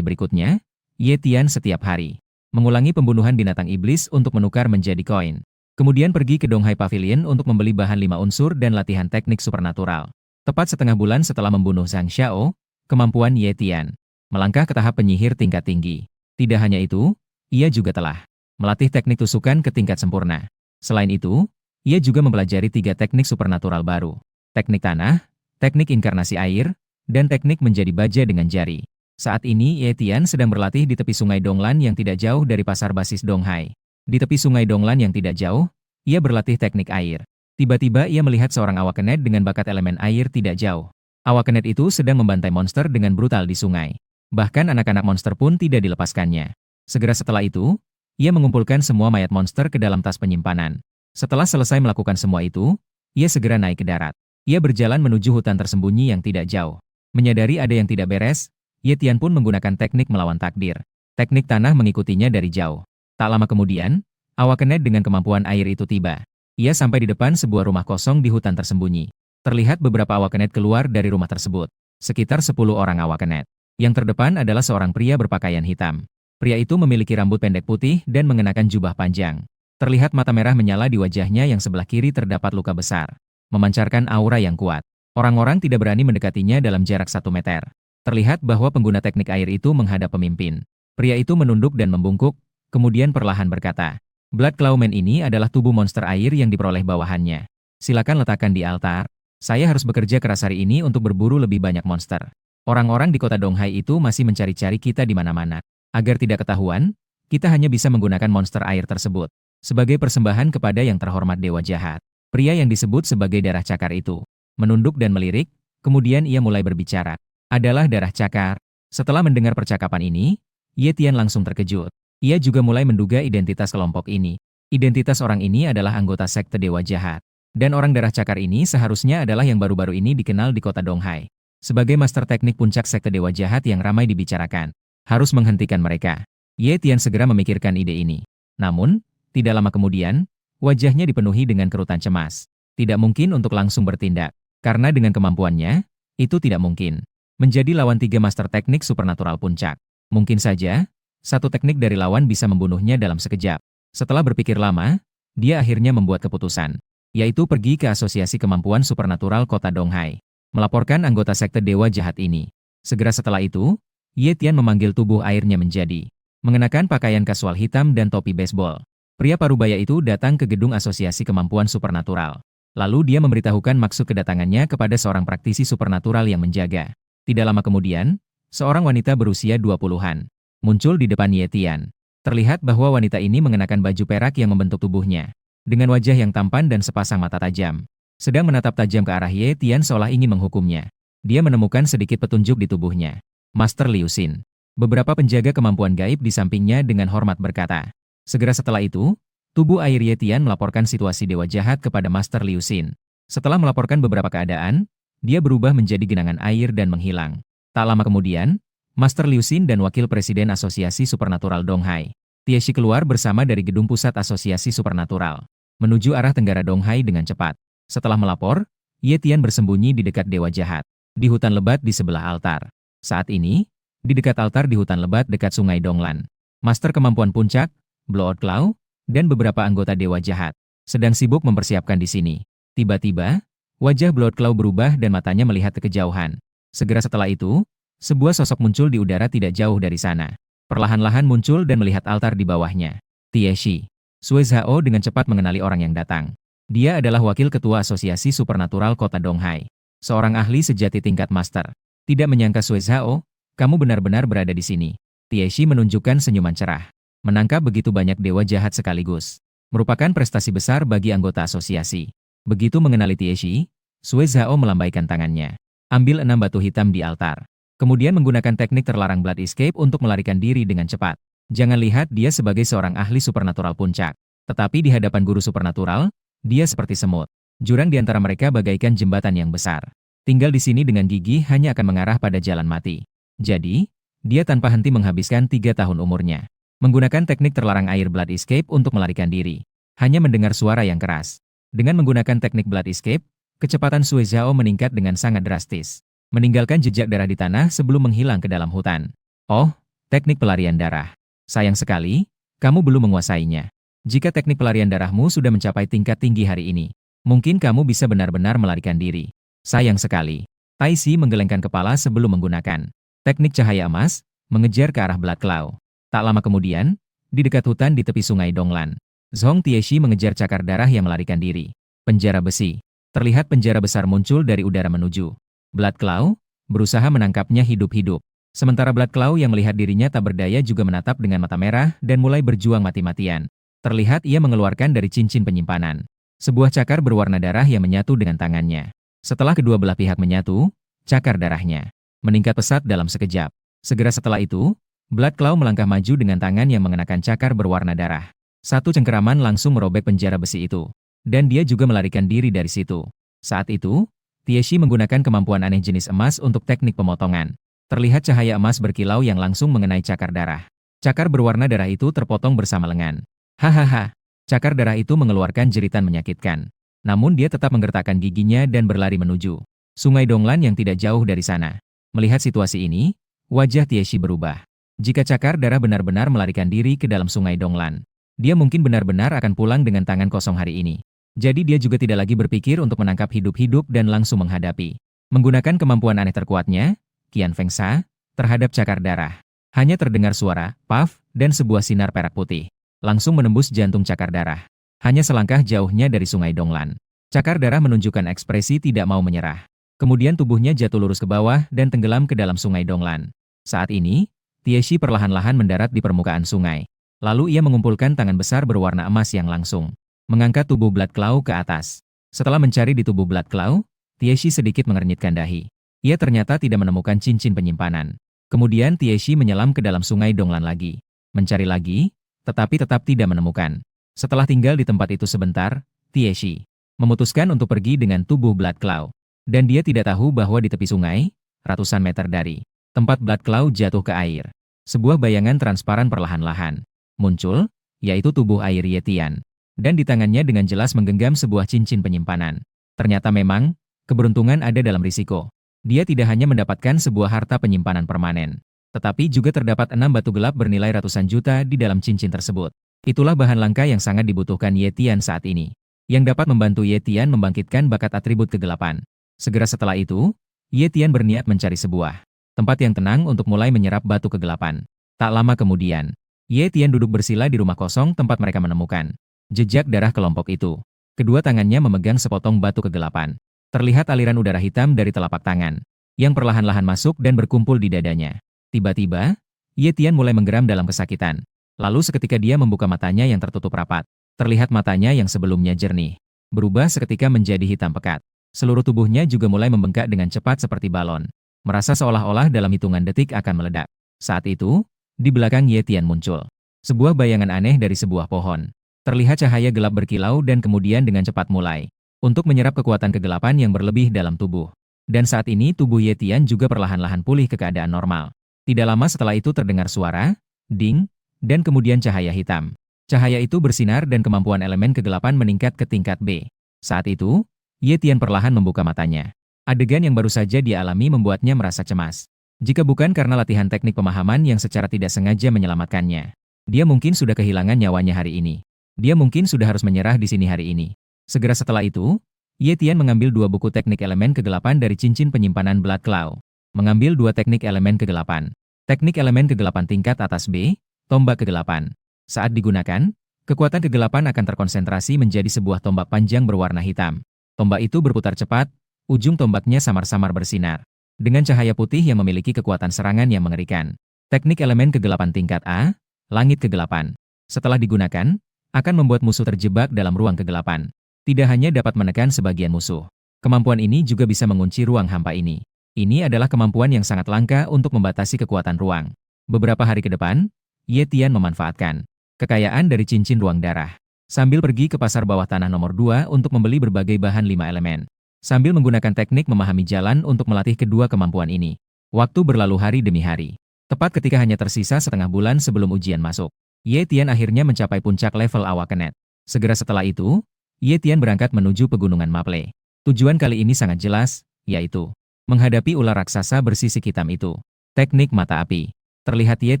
berikutnya, Ye Tian setiap hari mengulangi pembunuhan binatang iblis untuk menukar menjadi koin. Kemudian pergi ke Donghai Pavilion untuk membeli bahan 5 unsur dan latihan teknik supernatural. Tepat setengah bulan setelah membunuh Zhang Xiao, kemampuan Ye Tian melangkah ke tahap penyihir tingkat tinggi. Tidak hanya itu, ia juga telah melatih teknik tusukan ke tingkat sempurna. Selain itu, ia juga mempelajari 3 teknik supernatural baru. Teknik tanah, teknik inkarnasi air, dan teknik menjadi baja dengan jari. Saat ini Ye Tian sedang berlatih di tepi sungai Donglan yang tidak jauh dari pasar basis Donghai. Di tepi sungai Donglan yang tidak jauh, ia berlatih teknik air. Tiba-tiba ia melihat seorang awak kenet dengan bakat elemen air tidak jauh. Awak kenet itu sedang membantai monster dengan brutal di sungai. Bahkan anak-anak monster pun tidak dilepaskannya. Segera setelah itu, ia mengumpulkan semua mayat monster ke dalam tas penyimpanan. Setelah selesai melakukan semua itu, ia segera naik ke darat. Ia berjalan menuju hutan tersembunyi yang tidak jauh. Menyadari ada yang tidak beres, Ye Tian pun menggunakan teknik melawan takdir. Teknik tanah mengikutinya dari jauh. Tak lama kemudian, awak kenet dengan kemampuan air itu tiba. Ia sampai di depan sebuah rumah kosong di hutan tersembunyi. Terlihat beberapa awakenet keluar dari rumah tersebut. Sekitar 10 orang awakenet. Yang terdepan adalah seorang pria berpakaian hitam. Pria itu memiliki rambut pendek putih dan mengenakan jubah panjang. Terlihat mata merah menyala di wajahnya yang sebelah kiri terdapat luka besar. Memancarkan aura yang kuat. Orang-orang tidak berani mendekatinya dalam jarak 1 meter. Terlihat bahwa pengguna teknik air itu menghadap pemimpin. Pria itu menunduk dan membungkuk, kemudian perlahan berkata, Blood Clawman ini adalah tubuh monster air yang diperoleh bawahannya. Silakan letakkan di altar. Saya harus bekerja keras hari ini untuk berburu lebih banyak monster. Orang-orang di kota Donghai itu masih mencari-cari kita di mana-mana. Agar tidak ketahuan, kita hanya bisa menggunakan monster air tersebut. Sebagai persembahan kepada yang terhormat dewa jahat. Pria yang disebut sebagai darah cakar itu menunduk dan melirik, kemudian ia mulai berbicara. Adalah darah cakar. Setelah mendengar percakapan ini, Ye Tian langsung terkejut. Ia juga mulai menduga identitas kelompok ini. Identitas orang ini adalah anggota sekte dewa jahat. Dan orang darah cakar ini seharusnya adalah yang baru-baru ini dikenal di kota Donghai. Sebagai master teknik puncak sekte dewa jahat yang ramai dibicarakan. Harus menghentikan mereka. Ye Tian segera memikirkan ide ini. Namun, tidak lama kemudian, wajahnya dipenuhi dengan kerutan cemas. Tidak mungkin untuk langsung bertindak. Karena dengan kemampuannya, itu tidak mungkin. Menjadi lawan 3 master teknik supernatural puncak. Mungkin saja, satu teknik dari lawan bisa membunuhnya dalam sekejap. Setelah berpikir lama, dia akhirnya membuat keputusan, yaitu pergi ke Asosiasi Kemampuan Supernatural Kota Donghai, melaporkan anggota sekte dewa jahat ini. Segera setelah itu, Ye Tian memanggil tubuh airnya menjadi, mengenakan pakaian kasual hitam dan topi baseball. Pria parubaya itu datang ke gedung Asosiasi Kemampuan Supernatural. Lalu dia memberitahukan maksud kedatangannya kepada seorang praktisi supernatural yang menjaga. Tidak lama kemudian, seorang wanita berusia 20-an. Muncul di depan Ye Tian. Terlihat bahwa wanita ini mengenakan baju perak yang membentuk tubuhnya. Dengan wajah yang tampan dan sepasang mata tajam. Sedang menatap tajam ke arah Ye Tian seolah ingin menghukumnya. Dia menemukan sedikit petunjuk di tubuhnya. Master Liu Xin. Beberapa penjaga kemampuan gaib di sampingnya dengan hormat berkata. Segera setelah itu, tubuh air Ye Tian melaporkan situasi dewa jahat kepada Master Liu Xin. Setelah melaporkan beberapa keadaan, dia berubah menjadi genangan air dan menghilang. Tak lama kemudian, Master Liu Xin dan Wakil Presiden Asosiasi Supernatural Donghai, Tieshi keluar bersama dari gedung pusat Asosiasi Supernatural, menuju arah tenggara Donghai dengan cepat. Setelah melapor, Ye Tian bersembunyi di dekat dewa jahat, di hutan lebat di sebelah altar. Saat ini, di dekat altar di hutan lebat dekat sungai Donglan, Master Kemampuan Puncak, Blood Claw, dan beberapa anggota dewa jahat, sedang sibuk mempersiapkan di sini. Tiba-tiba, wajah Blood Claw berubah dan matanya melihat ke kejauhan. Segera setelah itu, sebuah sosok muncul di udara tidak jauh dari sana. Perlahan-lahan muncul dan melihat altar di bawahnya. Tieshi. Sue Zhao dengan cepat mengenali orang yang datang. Dia adalah wakil ketua Asosiasi Supernatural Kota Donghai. Seorang ahli sejati tingkat master. Tidak menyangka Sue Zhao, kamu benar-benar berada di sini. Tieshi menunjukkan senyuman cerah. Menangkap begitu banyak dewa jahat sekaligus. Merupakan prestasi besar bagi anggota asosiasi. Begitu mengenali Tieshi, Sue Zhao melambaikan tangannya. Ambil 6 batu hitam di altar. Kemudian menggunakan teknik terlarang Blood Escape untuk melarikan diri dengan cepat. Jangan lihat dia sebagai seorang ahli supernatural puncak. Tetapi di hadapan guru supernatural, dia seperti semut. Jurang di antara mereka bagaikan jembatan yang besar. Tinggal di sini dengan gigih hanya akan mengarah pada jalan mati. Jadi, dia tanpa henti menghabiskan 3 tahun umurnya. Menggunakan teknik terlarang air Blood Escape untuk melarikan diri. Hanya mendengar suara yang keras. Dengan menggunakan teknik Blood Escape, kecepatan Sue Zhao meningkat dengan sangat drastis. Meninggalkan jejak darah di tanah sebelum menghilang ke dalam hutan. Oh, teknik pelarian darah. Sayang sekali, kamu belum menguasainya. Jika teknik pelarian darahmu sudah mencapai tingkat tinggi hari ini, mungkin kamu bisa benar-benar melarikan diri. Sayang sekali. Tai Si menggelengkan kepala sebelum menggunakan teknik cahaya emas, mengejar ke arah Blood Claw. Tak lama kemudian, di dekat hutan di tepi sungai Donglan, Zhong Tieshi mengejar cakar darah yang melarikan diri. Penjara besi. Terlihat penjara besar muncul dari udara menuju Blood Claw, berusaha menangkapnya hidup-hidup. Sementara Blood Claw yang melihat dirinya tak berdaya juga menatap dengan mata merah dan mulai berjuang mati-matian. Terlihat ia mengeluarkan dari cincin penyimpanan sebuah cakar berwarna darah yang menyatu dengan tangannya. Setelah kedua belah pihak menyatu, cakar darahnya meningkat pesat dalam sekejap. Segera setelah itu, Blood Claw melangkah maju dengan tangan yang mengenakan cakar berwarna darah. Satu cengkeraman langsung merobek penjara besi itu. Dan dia juga melarikan diri dari situ. Saat itu, Tieshi menggunakan kemampuan aneh jenis emas untuk teknik pemotongan. Terlihat cahaya emas berkilau yang langsung mengenai cakar darah. Cakar berwarna darah itu terpotong bersama lengan. Hahaha. Cakar darah itu mengeluarkan jeritan menyakitkan. Namun dia tetap menggertakkan giginya dan berlari menuju Sungai Donglan yang tidak jauh dari sana. Melihat situasi ini, wajah Tieshi berubah. Jika cakar darah benar-benar melarikan diri ke dalam Sungai Donglan, dia mungkin benar-benar akan pulang dengan tangan kosong hari ini. Jadi dia juga tidak lagi berpikir untuk menangkap hidup-hidup dan langsung menghadapi. Menggunakan kemampuan aneh terkuatnya, Qian Feng Sha, terhadap cakar darah. Hanya terdengar suara, paf, dan sebuah sinar perak putih. Langsung menembus jantung cakar darah. Hanya selangkah jauhnya dari Sungai Donglan. Cakar darah menunjukkan ekspresi tidak mau menyerah. Kemudian tubuhnya jatuh lurus ke bawah dan tenggelam ke dalam Sungai Donglan. Saat ini, Tieshi perlahan-lahan mendarat di permukaan sungai. Lalu ia mengumpulkan tangan besar berwarna emas yang langsung mengangkat tubuh Blood Claw ke atas. Setelah mencari di tubuh Blood Claw, Tieshi sedikit mengernyitkan dahi. Ia ternyata tidak menemukan cincin penyimpanan. Kemudian Tieshi menyelam ke dalam Sungai Donglan lagi. Mencari lagi, tetapi tetap tidak menemukan. Setelah tinggal di tempat itu sebentar, Tieshi memutuskan untuk pergi dengan tubuh Blood Claw. Dan dia tidak tahu bahwa di tepi sungai, ratusan meter dari tempat Blood Claw jatuh ke air, sebuah bayangan transparan perlahan-lahan muncul, yaitu tubuh air Ye Tian. Dan di tangannya dengan jelas menggenggam sebuah cincin penyimpanan. Ternyata memang, keberuntungan ada dalam risiko. Dia tidak hanya mendapatkan sebuah harta penyimpanan permanen, tetapi juga terdapat 6 batu gelap bernilai ratusan juta di dalam cincin tersebut. Itulah bahan langka yang sangat dibutuhkan Ye Tian saat ini, yang dapat membantu Ye Tian membangkitkan bakat atribut kegelapan. Segera setelah itu, Ye Tian berniat mencari sebuah tempat yang tenang untuk mulai menyerap batu kegelapan. Tak lama kemudian, Ye Tian duduk bersila di rumah kosong tempat mereka menemukan jejak darah kelompok itu. Kedua tangannya memegang sepotong batu kegelapan. Terlihat aliran udara hitam dari telapak tangan, yang perlahan-lahan masuk dan berkumpul di dadanya. Tiba-tiba, Ye Tian mulai menggeram dalam kesakitan. Lalu seketika dia membuka matanya yang tertutup rapat. Terlihat matanya yang sebelumnya jernih berubah seketika menjadi hitam pekat. Seluruh tubuhnya juga mulai membengkak dengan cepat seperti balon. Merasa seolah-olah dalam hitungan detik akan meledak. Saat itu, di belakang Ye Tian muncul sebuah bayangan aneh dari sebuah pohon. Terlihat cahaya gelap berkilau dan kemudian dengan cepat mulai untuk menyerap kekuatan kegelapan yang berlebih dalam tubuh. Dan saat ini tubuh Ye Tian juga perlahan-lahan pulih ke keadaan normal. Tidak lama setelah itu terdengar suara, ding, dan kemudian cahaya hitam. Cahaya itu bersinar dan kemampuan elemen kegelapan meningkat ke tingkat B. Saat itu, Ye Tian perlahan membuka matanya. Adegan yang baru saja dia alami membuatnya merasa cemas. Jika bukan karena latihan teknik pemahaman yang secara tidak sengaja menyelamatkannya, dia mungkin sudah kehilangan nyawanya hari ini. Dia mungkin sudah harus menyerah di sini hari ini. Segera setelah itu, Ye Tian mengambil 2 buku teknik elemen kegelapan dari cincin penyimpanan Blood Claw. Mengambil 2 teknik elemen kegelapan. Teknik elemen kegelapan tingkat atas B, tombak kegelapan. Saat digunakan, kekuatan kegelapan akan terkonsentrasi menjadi sebuah tombak panjang berwarna hitam. Tombak itu berputar cepat, ujung tombaknya samar-samar bersinar dengan cahaya putih yang memiliki kekuatan serangan yang mengerikan. Teknik elemen kegelapan tingkat A, langit kegelapan. Setelah digunakan, akan membuat musuh terjebak dalam ruang kegelapan. Tidak hanya dapat menekan sebagian musuh, kemampuan ini juga bisa mengunci ruang hampa ini. Ini adalah kemampuan yang sangat langka untuk membatasi kekuatan ruang. Beberapa hari ke depan, Ye Tian memanfaatkan kekayaan dari cincin ruang darah, sambil pergi ke pasar bawah tanah nomor 2 untuk membeli berbagai bahan 5 elemen. Sambil menggunakan teknik memahami jalan untuk melatih kedua kemampuan ini. Waktu berlalu hari demi hari. Tepat ketika hanya tersisa setengah bulan sebelum ujian masuk, Ye Tian akhirnya mencapai puncak level Awakenet. Segera setelah itu, Ye Tian berangkat menuju pegunungan Maple. Tujuan kali ini sangat jelas, yaitu menghadapi ular raksasa bersisik hitam itu. Teknik mata api. Terlihat Ye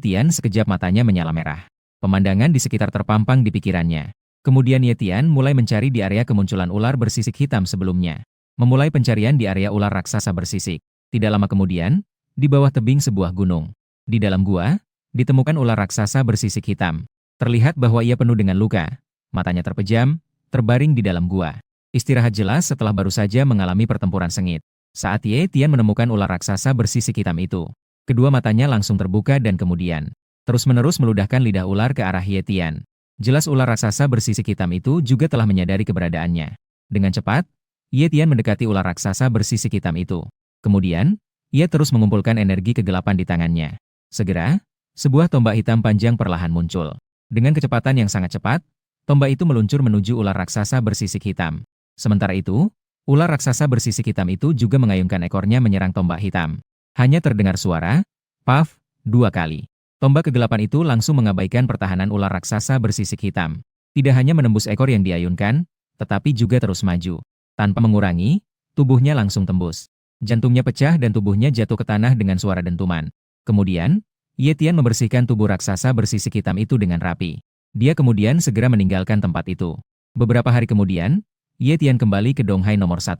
Tian sekejap matanya menyala merah. Pemandangan di sekitar terpampang di pikirannya. Kemudian Ye Tian mulai mencari di area kemunculan ular bersisik hitam sebelumnya. Memulai pencarian di area ular raksasa bersisik. Tidak lama kemudian, di bawah tebing sebuah gunung, di dalam gua, ditemukan ular raksasa bersisik hitam. Terlihat bahwa ia penuh dengan luka. Matanya terpejam, terbaring di dalam gua. Istirahat jelas setelah baru saja mengalami pertempuran sengit. Saat Ye Tian menemukan ular raksasa bersisik hitam itu, kedua matanya langsung terbuka dan kemudian terus-menerus meludahkan lidah ular ke arah Ye Tian. Jelas ular raksasa bersisik hitam itu juga telah menyadari keberadaannya. Dengan cepat, Ye Tian mendekati ular raksasa bersisik hitam itu. Kemudian, ia terus mengumpulkan energi kegelapan di tangannya. Segera, sebuah tombak hitam panjang perlahan muncul. Dengan kecepatan yang sangat cepat, tombak itu meluncur menuju ular raksasa bersisik hitam. Sementara itu, ular raksasa bersisik hitam itu juga mengayunkan ekornya menyerang tombak hitam. Hanya terdengar suara, paf, 2 kali. Tombak kegelapan itu langsung mengabaikan pertahanan ular raksasa bersisik hitam. Tidak hanya menembus ekor yang diayunkan, tetapi juga terus maju. Tanpa mengurangi, tubuhnya langsung tembus. Jantungnya pecah dan tubuhnya jatuh ke tanah dengan suara dentuman. Kemudian, Ye Tian membersihkan tubuh raksasa bersisik hitam itu dengan rapi. Dia kemudian segera meninggalkan tempat itu. Beberapa hari kemudian, Ye Tian kembali ke Donghai nomor 1.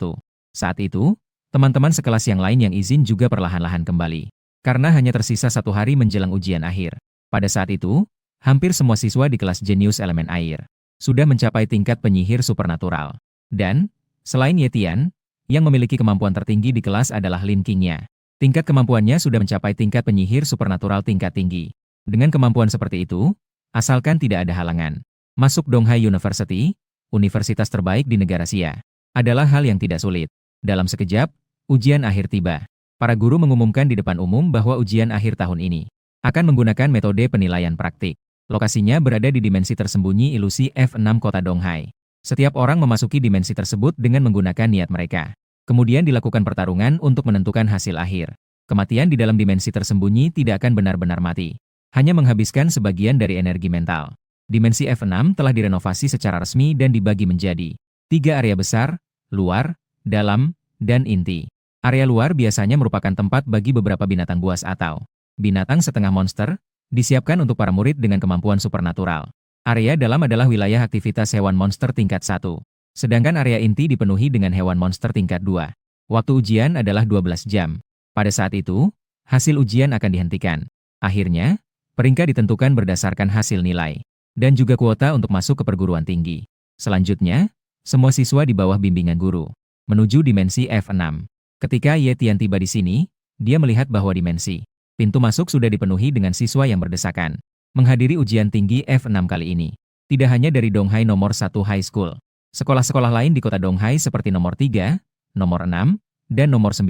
Saat itu, teman-teman sekelas yang lain yang izin juga perlahan-lahan kembali. Karena hanya tersisa 1 hari menjelang ujian akhir. Pada saat itu, hampir semua siswa di kelas jenius elemen air sudah mencapai tingkat penyihir supernatural. Dan, selain Ye Tian, yang memiliki kemampuan tertinggi di kelas adalah Lin Qingya. Tingkat kemampuannya sudah mencapai tingkat penyihir supernatural tingkat tinggi. Dengan kemampuan seperti itu, asalkan tidak ada halangan, masuk Donghai University, universitas terbaik di negara Xia, adalah hal yang tidak sulit. Dalam sekejap, ujian akhir tiba. Para guru mengumumkan di depan umum bahwa ujian akhir tahun ini akan menggunakan metode penilaian praktik. Lokasinya berada di dimensi tersembunyi ilusi F6 kota Donghai. Setiap orang memasuki dimensi tersebut dengan menggunakan niat mereka. Kemudian dilakukan pertarungan untuk menentukan hasil akhir. Kematian di dalam dimensi tersembunyi tidak akan benar-benar mati. Hanya menghabiskan sebagian dari energi mental. Dimensi F6 telah direnovasi secara resmi dan dibagi menjadi 3 area besar, luar, dalam, dan inti. Area luar biasanya merupakan tempat bagi beberapa binatang buas atau binatang setengah monster, disiapkan untuk para murid dengan kemampuan supernatural. Area dalam adalah wilayah aktivitas hewan monster tingkat 1. Sedangkan area inti dipenuhi dengan hewan monster tingkat 2. Waktu ujian adalah 12 jam. Pada saat itu, hasil ujian akan dihentikan. Akhirnya, peringkat ditentukan berdasarkan hasil nilai, dan juga kuota untuk masuk ke perguruan tinggi. Selanjutnya, semua siswa di bawah bimbingan guru menuju dimensi F6. Ketika Ye Tian tiba di sini, dia melihat bahwa dimensi pintu masuk sudah dipenuhi dengan siswa yang berdesakan menghadiri ujian tinggi F6 kali ini. Tidak hanya dari Donghai nomor 1 High School. Sekolah-sekolah lain di kota Donghai seperti nomor 3, nomor 6, dan nomor 9.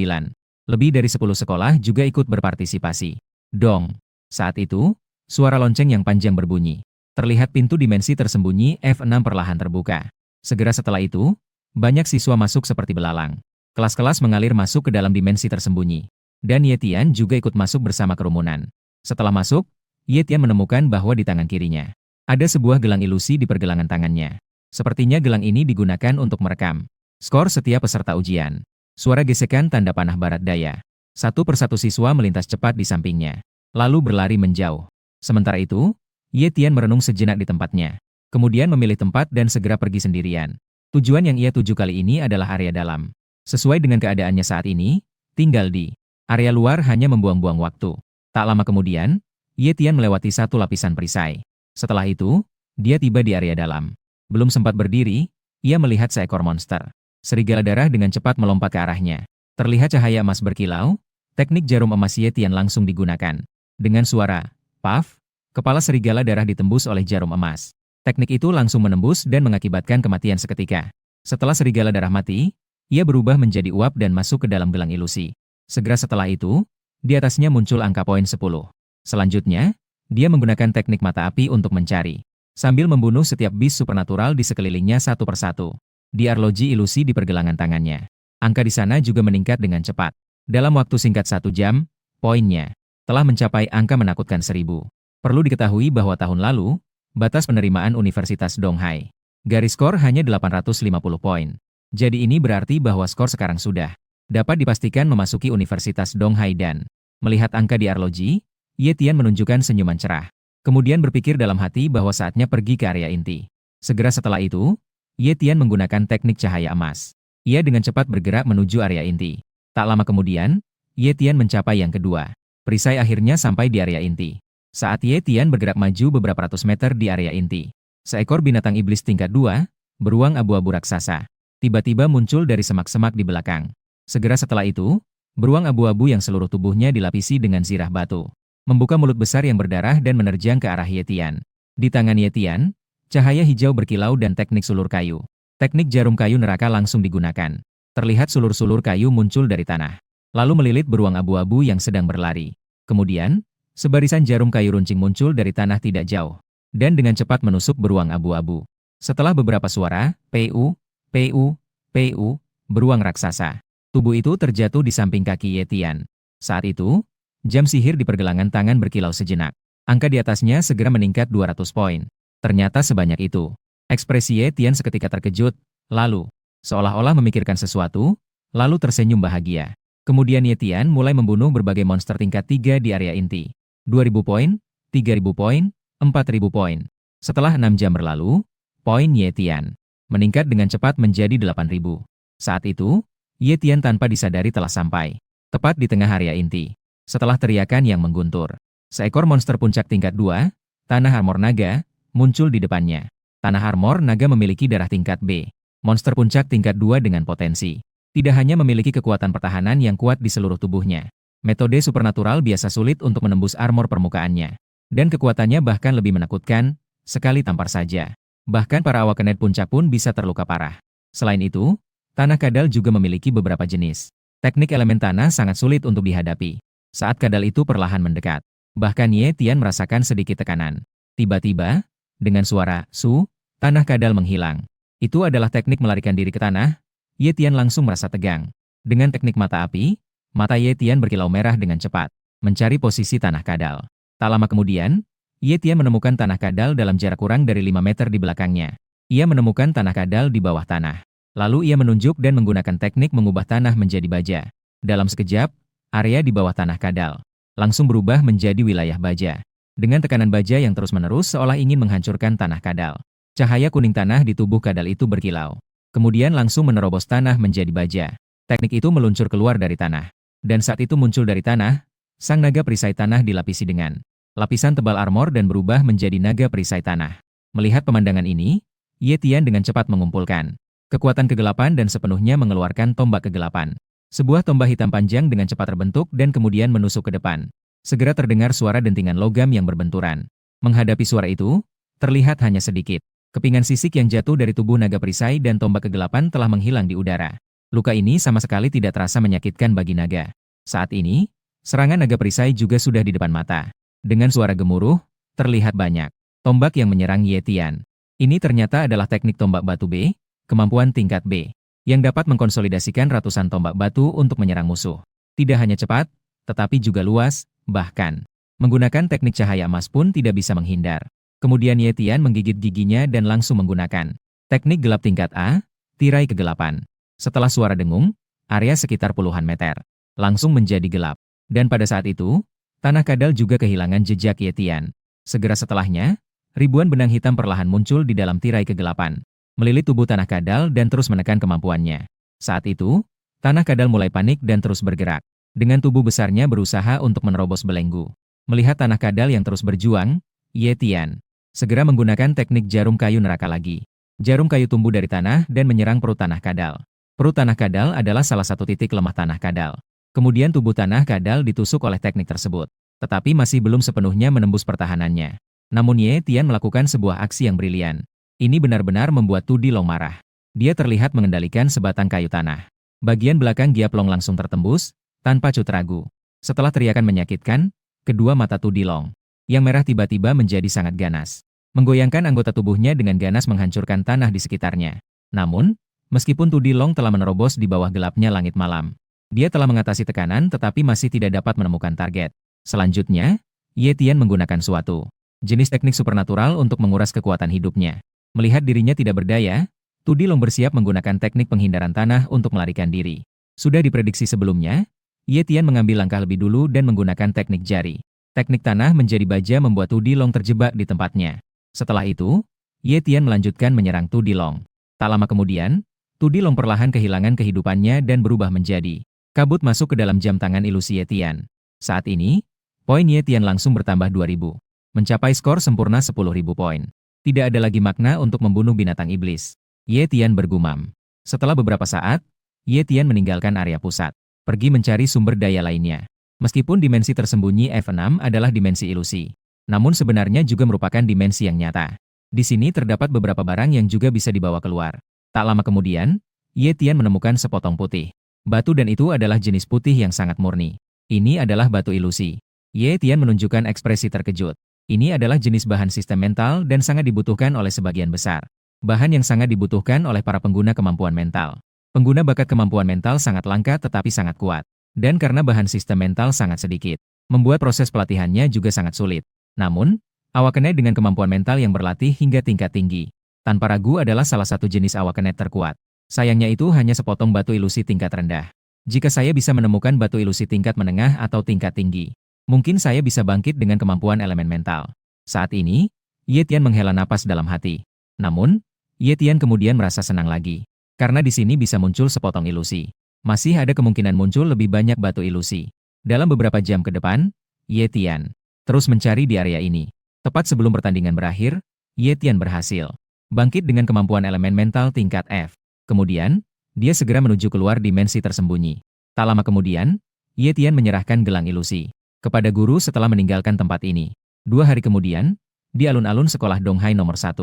Lebih dari 10 sekolah juga ikut berpartisipasi. Dong. Saat itu, suara lonceng yang panjang berbunyi. Terlihat pintu dimensi tersembunyi F6 perlahan terbuka. Segera setelah itu, banyak siswa masuk seperti belalang. Kelas-kelas mengalir masuk ke dalam dimensi tersembunyi. Dan Ye Tian juga ikut masuk bersama kerumunan. Setelah masuk, Ye Tian menemukan bahwa di tangan kirinya ada sebuah gelang ilusi di pergelangan tangannya. Sepertinya gelang ini digunakan untuk merekam skor setiap peserta ujian. Suara gesekan tanda panah barat daya. Satu persatu siswa melintas cepat di sampingnya, lalu berlari menjauh. Sementara itu, Ye Tian merenung sejenak di tempatnya. Kemudian memilih tempat dan segera pergi sendirian. Tujuan yang ia tuju kali ini adalah area dalam. Sesuai dengan keadaannya saat ini, tinggal di area luar hanya membuang-buang waktu. Tak lama kemudian, Ye Tian melewati satu lapisan perisai. Setelah itu, dia tiba di area dalam. Belum sempat berdiri, ia melihat seekor monster. Serigala darah dengan cepat melompat ke arahnya. Terlihat cahaya emas berkilau, teknik jarum emas Ye Tian langsung digunakan. Dengan suara, "Paf," kepala serigala darah ditembus oleh jarum emas. Teknik itu langsung menembus dan mengakibatkan kematian seketika. Setelah serigala darah mati, ia berubah menjadi uap dan masuk ke dalam gelang ilusi. Segera setelah itu, di atasnya muncul angka poin 10. Selanjutnya, dia menggunakan teknik mata api untuk mencari, sambil membunuh setiap bis supernatural di sekelilingnya satu persatu. Di arloji ilusi di pergelangan tangannya, angka di sana juga meningkat dengan cepat. Dalam waktu singkat 1 jam, poinnya telah mencapai angka menakutkan 1000. Perlu diketahui bahwa tahun lalu, batas penerimaan Universitas Donghai garis skor hanya 850 poin. Jadi ini berarti bahwa skor sekarang sudah dapat dipastikan memasuki Universitas Donghai dan melihat angka di arloji, Ye Tian menunjukkan senyuman cerah. Kemudian berpikir dalam hati bahwa saatnya pergi ke area inti. Segera setelah itu, Ye Tian menggunakan teknik cahaya emas. Ia dengan cepat bergerak menuju area inti. Tak lama kemudian, Ye Tian mencapai yang kedua. Perisai akhirnya sampai di area inti. Saat Ye Tian bergerak maju beberapa ratus meter di area inti, seekor binatang iblis tingkat 2, beruang abu-abu raksasa, tiba-tiba muncul dari semak-semak di belakang. Segera setelah itu, beruang abu-abu yang seluruh tubuhnya dilapisi dengan zirah batu membuka mulut besar yang berdarah dan menerjang ke arah Ye Tian. Di tangan Ye Tian, cahaya hijau berkilau dan teknik sulur kayu. Teknik jarum kayu neraka langsung digunakan. Terlihat sulur-sulur kayu muncul dari tanah, lalu melilit beruang abu-abu yang sedang berlari. Kemudian, sebarisan jarum kayu runcing muncul dari tanah tidak jauh, dan dengan cepat menusuk beruang abu-abu. Setelah beberapa suara, "Pu, pu, pu," beruang raksasa, tubuh itu terjatuh di samping kaki Ye Tian. Saat itu, jam sihir di pergelangan tangan berkilau sejenak. Angka di atasnya segera meningkat 200 poin. Ternyata sebanyak itu. Ekspresi Ye Tian seketika terkejut, lalu, seolah-olah memikirkan sesuatu, lalu tersenyum bahagia. Kemudian Ye Tian mulai membunuh berbagai monster tingkat 3 di area inti. 2000 poin, 3000 poin, 4000 poin. Setelah 6 jam berlalu, poin Ye Tian meningkat dengan cepat menjadi 8000. Saat itu, Ye Tian tanpa disadari telah sampai tepat di tengah area inti. Setelah teriakan yang mengguntur, seekor monster puncak tingkat 2, Tanah Armor Naga, muncul di depannya. Tanah Armor Naga memiliki darah tingkat B. Monster puncak tingkat 2 dengan potensi. Tidak hanya memiliki kekuatan pertahanan yang kuat di seluruh tubuhnya. Metode supernatural biasa sulit untuk menembus armor permukaannya. Dan kekuatannya bahkan lebih menakutkan, sekali tampar saja. Bahkan para awakenet puncak pun bisa terluka parah. Selain itu, tanah kadal juga memiliki beberapa jenis. Teknik elemen tanah sangat sulit untuk dihadapi. Saat kadal itu perlahan mendekat, bahkan Ye Tian merasakan sedikit tekanan. Tiba-tiba, dengan suara "su", tanah kadal menghilang. Itu adalah teknik melarikan diri ke tanah. Ye Tian langsung merasa tegang. Dengan teknik mata api, mata Ye Tian berkilau merah dengan cepat, mencari posisi tanah kadal. Tak lama kemudian, Ye Tian menemukan tanah kadal dalam jarak kurang dari 5 meter di belakangnya. Ia menemukan tanah kadal di bawah tanah. Lalu ia menunjuk dan menggunakan teknik mengubah tanah menjadi baja. Dalam sekejap, area di bawah tanah kadal langsung berubah menjadi wilayah baja. Dengan tekanan baja yang terus-menerus seolah ingin menghancurkan tanah kadal. Cahaya kuning tanah di tubuh kadal itu berkilau. Kemudian langsung menerobos tanah menjadi baja. Teknik itu meluncur keluar dari tanah. Dan saat itu muncul dari tanah, sang naga perisai tanah dilapisi dengan lapisan tebal armor dan berubah menjadi naga perisai tanah. Melihat pemandangan ini, Ye Tian dengan cepat mengumpulkan kekuatan kegelapan dan sepenuhnya mengeluarkan tombak kegelapan. Sebuah tombak hitam panjang dengan cepat terbentuk dan kemudian menusuk ke depan. Segera terdengar suara dentingan logam yang berbenturan. Menghadapi suara itu, terlihat hanya sedikit kepingan sisik yang jatuh dari tubuh naga perisai dan tombak kegelapan telah menghilang di udara. Luka ini sama sekali tidak terasa menyakitkan bagi naga. Saat ini, serangan naga perisai juga sudah di depan mata. Dengan suara gemuruh, terlihat banyak tombak yang menyerang Ye Tian. Ini ternyata adalah teknik tombak batu B, kemampuan tingkat B, yang dapat mengkonsolidasikan ratusan tombak batu untuk menyerang musuh. Tidak hanya cepat, tetapi juga luas, bahkan menggunakan teknik cahaya emas pun tidak bisa menghindar. Kemudian Ye Tian menggigit giginya dan langsung menggunakan teknik gelap tingkat A, tirai kegelapan. Setelah suara dengung, area sekitar puluhan meter langsung menjadi gelap. Dan pada saat itu, tanah kadal juga kehilangan jejak Ye Tian. Segera setelahnya, ribuan benang hitam perlahan muncul di dalam tirai kegelapan, melilit tubuh tanah kadal dan terus menekan kemampuannya. Saat itu, tanah kadal mulai panik dan terus bergerak. Dengan tubuh besarnya berusaha untuk menerobos belenggu. Melihat tanah kadal yang terus berjuang, Ye Tian segera menggunakan teknik jarum kayu neraka lagi. Jarum kayu tumbuh dari tanah dan menyerang perut tanah kadal. Perut tanah kadal adalah salah satu titik lemah tanah kadal. Kemudian tubuh tanah kadal ditusuk oleh teknik tersebut, tetapi masih belum sepenuhnya menembus pertahanannya. Namun Ye Tian melakukan sebuah aksi yang brilian. Ini benar-benar membuat Tu Dilong marah. Dia terlihat mengendalikan sebatang kayu tanah. Bagian belakang Giaplong langsung tertembus, tanpa cut ragu. Setelah teriakan menyakitkan, kedua mata Tu Dilong yang merah tiba-tiba menjadi sangat ganas. Menggoyangkan anggota tubuhnya dengan ganas menghancurkan tanah di sekitarnya. Namun, meskipun Tu Dilong telah menerobos di bawah gelapnya langit malam, dia telah mengatasi tekanan tetapi masih tidak dapat menemukan target. Selanjutnya, Ye Tian menggunakan suatu jenis teknik supernatural untuk menguras kekuatan hidupnya. Melihat dirinya tidak berdaya, Tu Dilong bersiap menggunakan teknik penghindaran tanah untuk melarikan diri. Sudah diprediksi sebelumnya, Ye Tian mengambil langkah lebih dulu dan menggunakan teknik jari. Teknik tanah menjadi baja membuat Tu Dilong terjebak di tempatnya. Setelah itu, Ye Tian melanjutkan menyerang Tu Dilong. Tak lama kemudian, Tu Dilong perlahan kehilangan kehidupannya dan berubah menjadi kabut masuk ke dalam jam tangan ilusi Ye Tian. Saat ini, poin Ye Tian langsung bertambah 2000, mencapai skor sempurna 10.000 poin. Tidak ada lagi makna untuk membunuh binatang iblis. Ye Tian bergumam. Setelah beberapa saat, Ye Tian meninggalkan area pusat, pergi mencari sumber daya lainnya. Meskipun dimensi tersembunyi F6 adalah dimensi ilusi, namun sebenarnya juga merupakan dimensi yang nyata. Di sini terdapat beberapa barang yang juga bisa dibawa keluar. Tak lama kemudian, Ye Tian menemukan sepotong putih batu dan itu adalah jenis putih yang sangat murni. Ini adalah batu ilusi. Ye Tian menunjukkan ekspresi terkejut. Ini adalah jenis bahan sistem mental dan sangat dibutuhkan oleh sebagian besar. Bahan yang sangat dibutuhkan oleh para pengguna kemampuan mental. Pengguna bakat kemampuan mental sangat langka tetapi sangat kuat. Dan karena bahan sistem mental sangat sedikit, membuat proses pelatihannya juga sangat sulit. Namun, awakenai dengan kemampuan mental yang berlatih hingga tingkat tinggi, Tanpa ragu adalah salah satu jenis awakenet terkuat. Sayangnya itu hanya sepotong batu ilusi tingkat rendah. Jika saya bisa menemukan batu ilusi tingkat menengah atau tingkat tinggi, mungkin saya bisa bangkit dengan kemampuan elemen mental. Saat ini, Ye Tian menghela napas dalam hati. Namun, Ye Tian kemudian merasa senang lagi. Karena di sini bisa muncul sepotong ilusi. Masih ada kemungkinan muncul lebih banyak batu ilusi. Dalam beberapa jam ke depan, Ye Tian terus mencari di area ini. Tepat sebelum pertandingan berakhir, Ye Tian berhasil bangkit dengan kemampuan elemen mental tingkat F. Kemudian, dia segera menuju keluar dimensi tersembunyi. Tak lama kemudian, Ye Tian menyerahkan gelang ilusi kepada guru setelah meninggalkan tempat ini. 2 hari kemudian, di alun-alun sekolah Donghai nomor 1,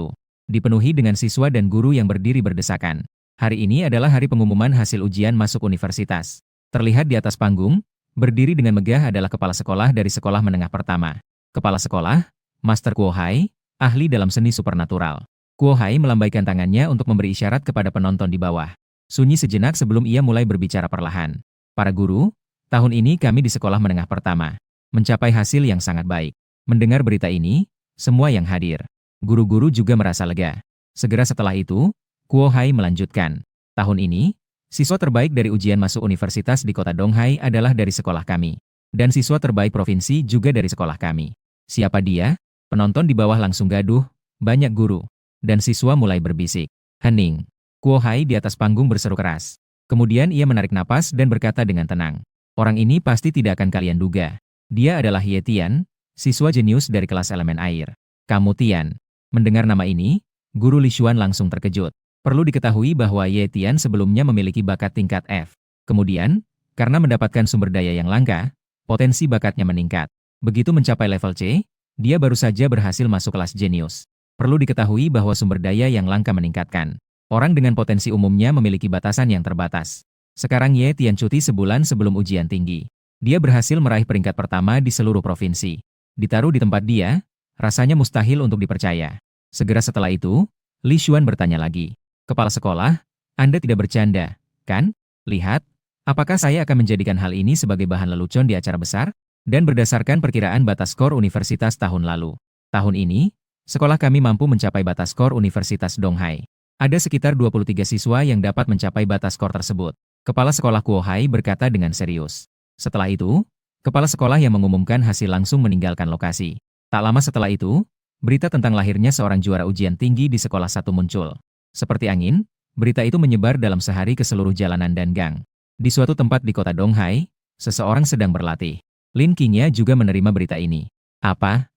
dipenuhi dengan siswa dan guru yang berdiri berdesakan. Hari ini adalah hari pengumuman hasil ujian masuk universitas. Terlihat di atas panggung, berdiri dengan megah adalah kepala sekolah dari sekolah menengah pertama. Kepala sekolah, Master Kuo Hai, ahli dalam seni supernatural. Kuo Hai melambaikan tangannya untuk memberi isyarat kepada penonton di bawah. Sunyi sejenak sebelum ia mulai berbicara perlahan. Para guru, tahun ini kami di sekolah menengah pertama mencapai hasil yang sangat baik. Mendengar berita ini, semua yang hadir, guru-guru juga merasa lega. Segera setelah itu, Kuo Hai melanjutkan. Tahun ini, siswa terbaik dari ujian masuk universitas di kota Donghai adalah dari sekolah kami. Dan siswa terbaik provinsi juga dari sekolah kami. Siapa dia? Penonton di bawah langsung gaduh, banyak guru dan siswa mulai berbisik. Hening. Kuo Hai di atas panggung berseru keras. Kemudian ia menarik napas dan berkata dengan tenang. Orang ini pasti tidak akan kalian duga. Dia adalah Ye Tian, siswa jenius dari kelas elemen air. Kamu Tian. Mendengar nama ini, Guru Li Xuan langsung terkejut. Perlu diketahui bahwa Ye Tian sebelumnya memiliki bakat tingkat F. Kemudian, karena mendapatkan sumber daya yang langka, potensi bakatnya meningkat. Begitu mencapai level C, dia baru saja berhasil masuk kelas jenius. Perlu diketahui bahwa sumber daya yang langka meningkatkan. Orang dengan potensi umumnya memiliki batasan yang terbatas. Sekarang Ye Tian cuti sebulan sebelum ujian tinggi. Dia berhasil meraih peringkat pertama di seluruh provinsi. Ditaruh di tempat dia, rasanya mustahil untuk dipercaya. Segera setelah itu, Li Xuan bertanya lagi. Kepala sekolah, Anda tidak bercanda, kan? Lihat, apakah saya akan menjadikan hal ini sebagai bahan lelucon di acara besar? Dan berdasarkan perkiraan batas skor universitas tahun lalu. Tahun ini, sekolah kami mampu mencapai batas skor Universitas Donghai. Ada sekitar 23 siswa yang dapat mencapai batas skor tersebut. Kepala sekolah Kuo Hai berkata dengan serius. Setelah itu, kepala sekolah yang mengumumkan hasil langsung meninggalkan lokasi. Tak lama setelah itu, berita tentang lahirnya seorang juara ujian tinggi di sekolah satu muncul. Seperti angin, berita itu menyebar dalam sehari ke seluruh jalanan dan gang. Di suatu tempat di kota Donghai, seseorang sedang berlatih. Lin Qingya juga menerima berita ini. Apa?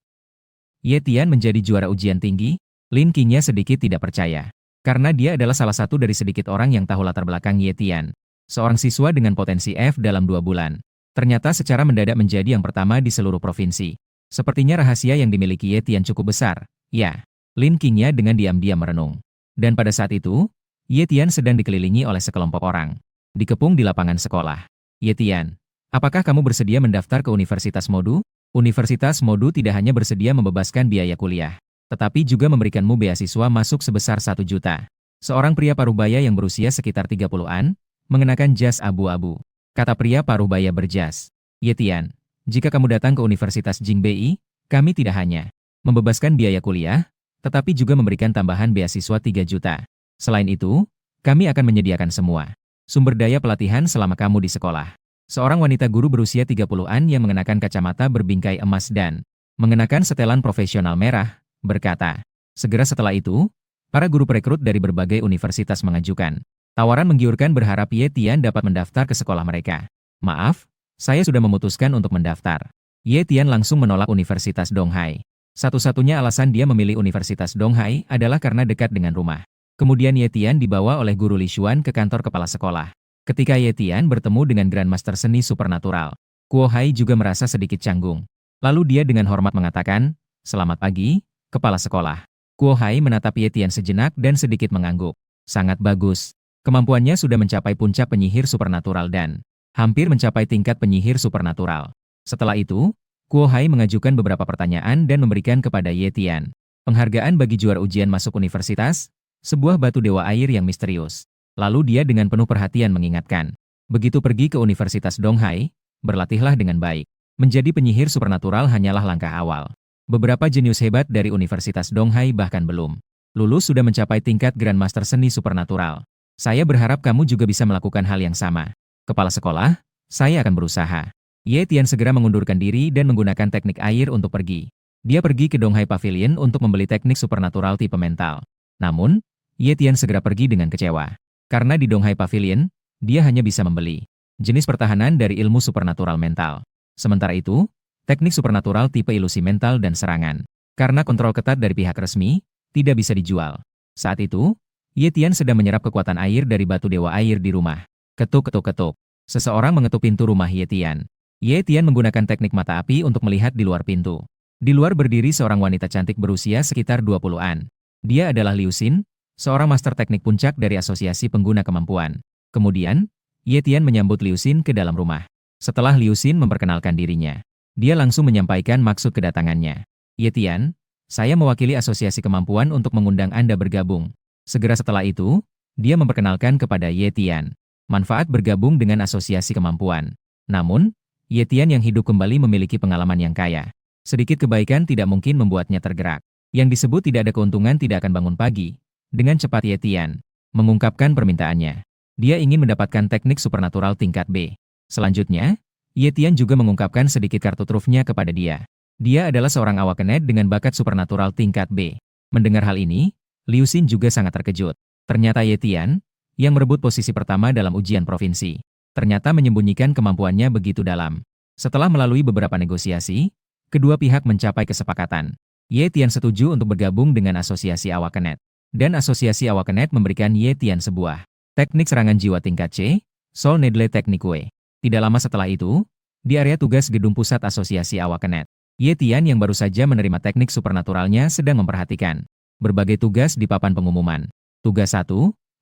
Ye Tian menjadi juara ujian tinggi? Lin Qingya sedikit tidak percaya. Karena dia adalah salah satu dari sedikit orang yang tahu latar belakang Ye Tian. Seorang siswa dengan potensi F dalam 2 bulan. Ternyata secara mendadak menjadi yang pertama di seluruh provinsi. Sepertinya rahasia yang dimiliki Ye Tian cukup besar. Ya, Lin Qingya dengan diam-diam merenung. Dan pada saat itu, Ye Tian sedang dikelilingi oleh sekelompok orang. Dikepung di lapangan sekolah. Ye Tian, apakah kamu bersedia mendaftar ke Universitas Modu? Universitas Modu tidak hanya bersedia membebaskan biaya kuliah, tetapi juga memberikanmu beasiswa masuk sebesar 1 juta. Seorang pria parubaya yang berusia sekitar 30-an, mengenakan jas abu-abu. Kata pria parubaya berjas. Ye Tian, jika kamu datang ke Universitas Jingbei, kami tidak hanya membebaskan biaya kuliah, tetapi juga memberikan tambahan beasiswa 3 juta. Selain itu, kami akan menyediakan semua sumber daya pelatihan selama kamu di sekolah. Seorang wanita guru berusia 30-an yang mengenakan kacamata berbingkai emas dan mengenakan setelan profesional merah, berkata. Segera setelah itu, para guru perekrut dari berbagai universitas mengajukan tawaran menggiurkan berharap Ye Tian dapat mendaftar ke sekolah mereka. Maaf, saya sudah memutuskan untuk mendaftar. Ye Tian langsung menolak Universitas Donghai. Satu-satunya alasan dia memilih Universitas Donghai adalah karena dekat dengan rumah. Kemudian Ye Tian dibawa oleh guru Li Xuan ke kantor kepala sekolah. Ketika Ye Tian bertemu dengan Grandmaster Seni Supernatural, Kuo Hai juga merasa sedikit canggung. Lalu dia dengan hormat mengatakan, "Selamat pagi, kepala sekolah." Kuo Hai menatap Ye Tian sejenak dan sedikit mengangguk. Sangat bagus. Kemampuannya sudah mencapai puncak penyihir supernatural dan hampir mencapai tingkat penyihir supernatural. Setelah itu, Kuo Hai mengajukan beberapa pertanyaan dan memberikan kepada Ye Tian penghargaan bagi juara ujian masuk universitas, sebuah batu dewa air yang misterius. Lalu dia dengan penuh perhatian mengingatkan, begitu pergi ke Universitas Donghai, berlatihlah dengan baik. Menjadi penyihir supernatural hanyalah langkah awal. Beberapa jenius hebat dari Universitas Donghai bahkan belum Lulu sudah mencapai tingkat Grandmaster Seni Supernatural. Saya berharap kamu juga bisa melakukan hal yang sama. Kepala sekolah, saya akan berusaha. Ye Tian segera mengundurkan diri dan menggunakan teknik air untuk pergi. Dia pergi ke Donghai Pavilion untuk membeli teknik supernatural tipe mental. Namun, Ye Tian segera pergi dengan kecewa. Karena di Donghai Pavilion, dia hanya bisa membeli jenis pertahanan dari ilmu supernatural mental. Sementara itu, teknik supernatural tipe ilusi mental dan serangan. Karena kontrol ketat dari pihak resmi, tidak bisa dijual. Saat itu, Ye Tian sedang menyerap kekuatan air dari batu dewa air di rumah. Ketuk ketuk ketuk. Seseorang mengetuk pintu rumah Ye Tian. Ye Tian menggunakan teknik mata api untuk melihat di luar pintu. Di luar berdiri seorang wanita cantik berusia sekitar 20-an. Dia adalah Liu Xin, seorang master teknik puncak dari Asosiasi Pengguna Kemampuan. Kemudian, Ye Tian menyambut Liu Xin ke dalam rumah. Setelah Liu Xin memperkenalkan dirinya, dia langsung menyampaikan maksud kedatangannya. Ye Tian, saya mewakili Asosiasi Kemampuan untuk mengundang Anda bergabung. Segera setelah itu, dia memperkenalkan kepada Ye Tian manfaat bergabung dengan Asosiasi Kemampuan. Namun, Ye Tian yang hidup kembali memiliki pengalaman yang kaya. Sedikit kebaikan tidak mungkin membuatnya tergerak. Yang disebut tidak ada keuntungan tidak akan bangun pagi. Dengan cepat Ye Tian mengungkapkan permintaannya. Dia ingin mendapatkan teknik supernatural tingkat B. Selanjutnya, Ye Tian juga mengungkapkan sedikit kartu trufnya kepada dia. Dia adalah seorang awakenet dengan bakat supernatural tingkat B. Mendengar hal ini, Liu Xin juga sangat terkejut. Ternyata Ye Tian, yang merebut posisi pertama dalam ujian provinsi, ternyata menyembunyikan kemampuannya begitu dalam. Setelah melalui beberapa negosiasi, kedua pihak mencapai kesepakatan. Ye Tian setuju untuk bergabung dengan Asosiasi Awakenet. Dan Asosiasi Awakenet memberikan Ye Tian sebuah teknik serangan jiwa tingkat C, Soul Needle Teknik W. Tidak lama setelah itu, di area tugas gedung pusat Asosiasi Awakenet, Ye Tian yang baru saja menerima teknik supernaturalnya sedang memperhatikan berbagai tugas di papan pengumuman. Tugas 1,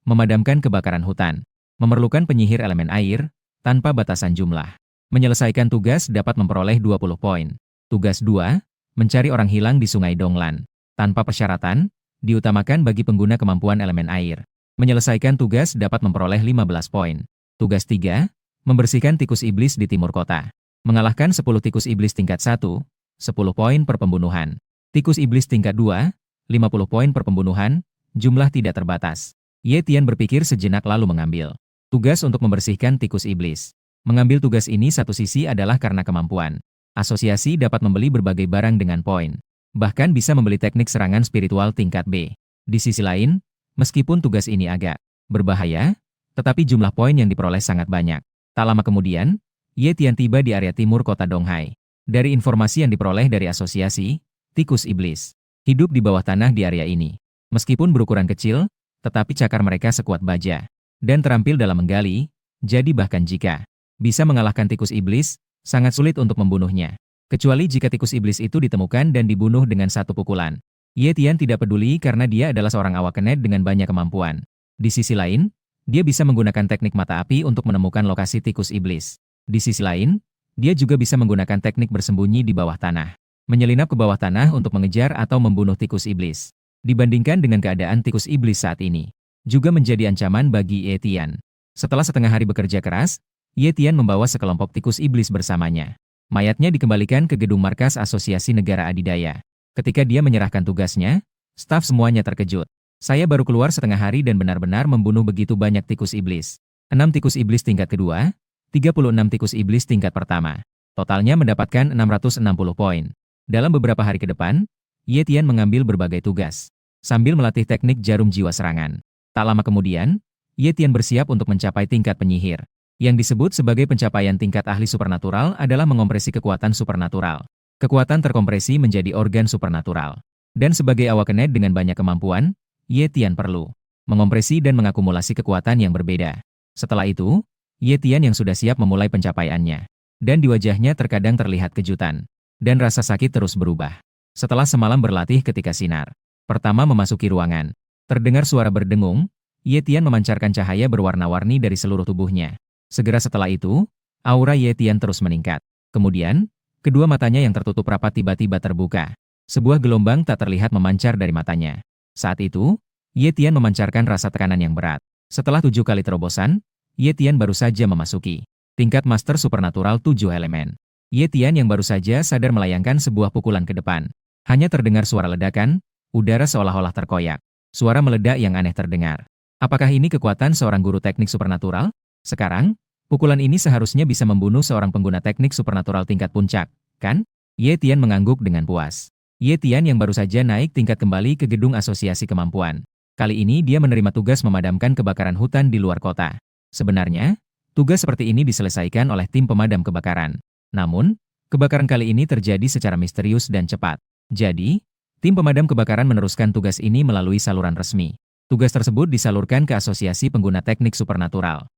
memadamkan kebakaran hutan. Memerlukan penyihir elemen air, tanpa batasan jumlah. Menyelesaikan tugas dapat memperoleh 20 poin. Tugas 2, mencari orang hilang di Sungai Donglan. Tanpa persyaratan, diutamakan bagi pengguna kemampuan elemen air. Menyelesaikan tugas dapat memperoleh 15 poin. Tugas 3, membersihkan tikus iblis di timur kota. Mengalahkan 10 tikus iblis tingkat 1, 10 poin per pembunuhan. Tikus iblis tingkat 2, 50 poin per pembunuhan, jumlah tidak terbatas. Ye Tian berpikir sejenak lalu mengambil tugas untuk membersihkan tikus iblis. Mengambil tugas ini satu sisi adalah karena kemampuan. Asosiasi dapat membeli berbagai barang dengan poin. Bahkan bisa membeli teknik serangan spiritual tingkat B. Di sisi lain, meskipun tugas ini agak berbahaya, tetapi jumlah poin yang diperoleh sangat banyak. Tak lama kemudian, Ye Tian tiba di area timur kota Donghai. Dari informasi yang diperoleh dari asosiasi, tikus iblis hidup di bawah tanah di area ini. Meskipun berukuran kecil, tetapi cakar mereka sekuat baja dan terampil dalam menggali, jadi bahkan jika bisa mengalahkan tikus iblis, sangat sulit untuk membunuhnya. Kecuali jika tikus iblis itu ditemukan dan dibunuh dengan satu pukulan. Ye Tian tidak peduli karena dia adalah seorang awakenet dengan banyak kemampuan. Di sisi lain, dia bisa menggunakan teknik mata api untuk menemukan lokasi tikus iblis. Di sisi lain, dia juga bisa menggunakan teknik bersembunyi di bawah tanah. Menyelinap ke bawah tanah untuk mengejar atau membunuh tikus iblis. Dibandingkan dengan keadaan tikus iblis saat ini, juga menjadi ancaman bagi Ye Tian. Setelah setengah hari bekerja keras, Ye Tian membawa sekelompok tikus iblis bersamanya. Mayatnya dikembalikan ke gedung markas Asosiasi Negara Adidaya. Ketika dia menyerahkan tugasnya, staf semuanya terkejut. Saya baru keluar setengah hari dan benar-benar membunuh begitu banyak tikus iblis. 6 tikus iblis tingkat kedua, 36 tikus iblis tingkat pertama. Totalnya mendapatkan 660 poin. Dalam beberapa hari ke depan, Ye Tian mengambil berbagai tugas, sambil melatih teknik jarum jiwa serangan. Tak lama kemudian, Ye Tian bersiap untuk mencapai tingkat penyihir. Yang disebut sebagai pencapaian tingkat ahli supernatural adalah mengompresi kekuatan supernatural. Kekuatan terkompresi menjadi organ supernatural. Dan sebagai awakenet dengan banyak kemampuan, Ye Tian perlu mengompresi dan mengakumulasi kekuatan yang berbeda. Setelah itu, Ye Tian yang sudah siap memulai pencapaiannya. Dan di wajahnya terkadang terlihat kejutan. Dan rasa sakit terus berubah. Setelah semalam berlatih ketika sinar pertama memasuki ruangan, terdengar suara berdengung, Ye Tian memancarkan cahaya berwarna-warni dari seluruh tubuhnya. Segera setelah itu, aura Ye Tian terus meningkat. Kemudian, kedua matanya yang tertutup rapat tiba-tiba terbuka. Sebuah gelombang tak terlihat memancar dari matanya. Saat itu, Ye Tian memancarkan rasa tekanan yang berat. Setelah 7 kali terobosan, Ye Tian baru saja memasuki tingkat Master Supernatural 7 elemen. Ye Tian yang baru saja sadar melayangkan sebuah pukulan ke depan. Hanya terdengar suara ledakan, udara seolah-olah terkoyak. Suara meledak yang aneh terdengar. Apakah ini kekuatan seorang guru teknik supernatural? Sekarang, pukulan ini seharusnya bisa membunuh seorang pengguna teknik supernatural tingkat puncak, kan? Ye Tian mengangguk dengan puas. Ye Tian yang baru saja naik tingkat kembali ke gedung asosiasi kemampuan. Kali ini dia menerima tugas memadamkan kebakaran hutan di luar kota. Sebenarnya, tugas seperti ini diselesaikan oleh tim pemadam kebakaran. Namun, kebakaran kali ini terjadi secara misterius dan cepat. Jadi, tim pemadam kebakaran meneruskan tugas ini melalui saluran resmi. Tugas tersebut disalurkan ke Asosiasi Pengguna Teknik Supernatural.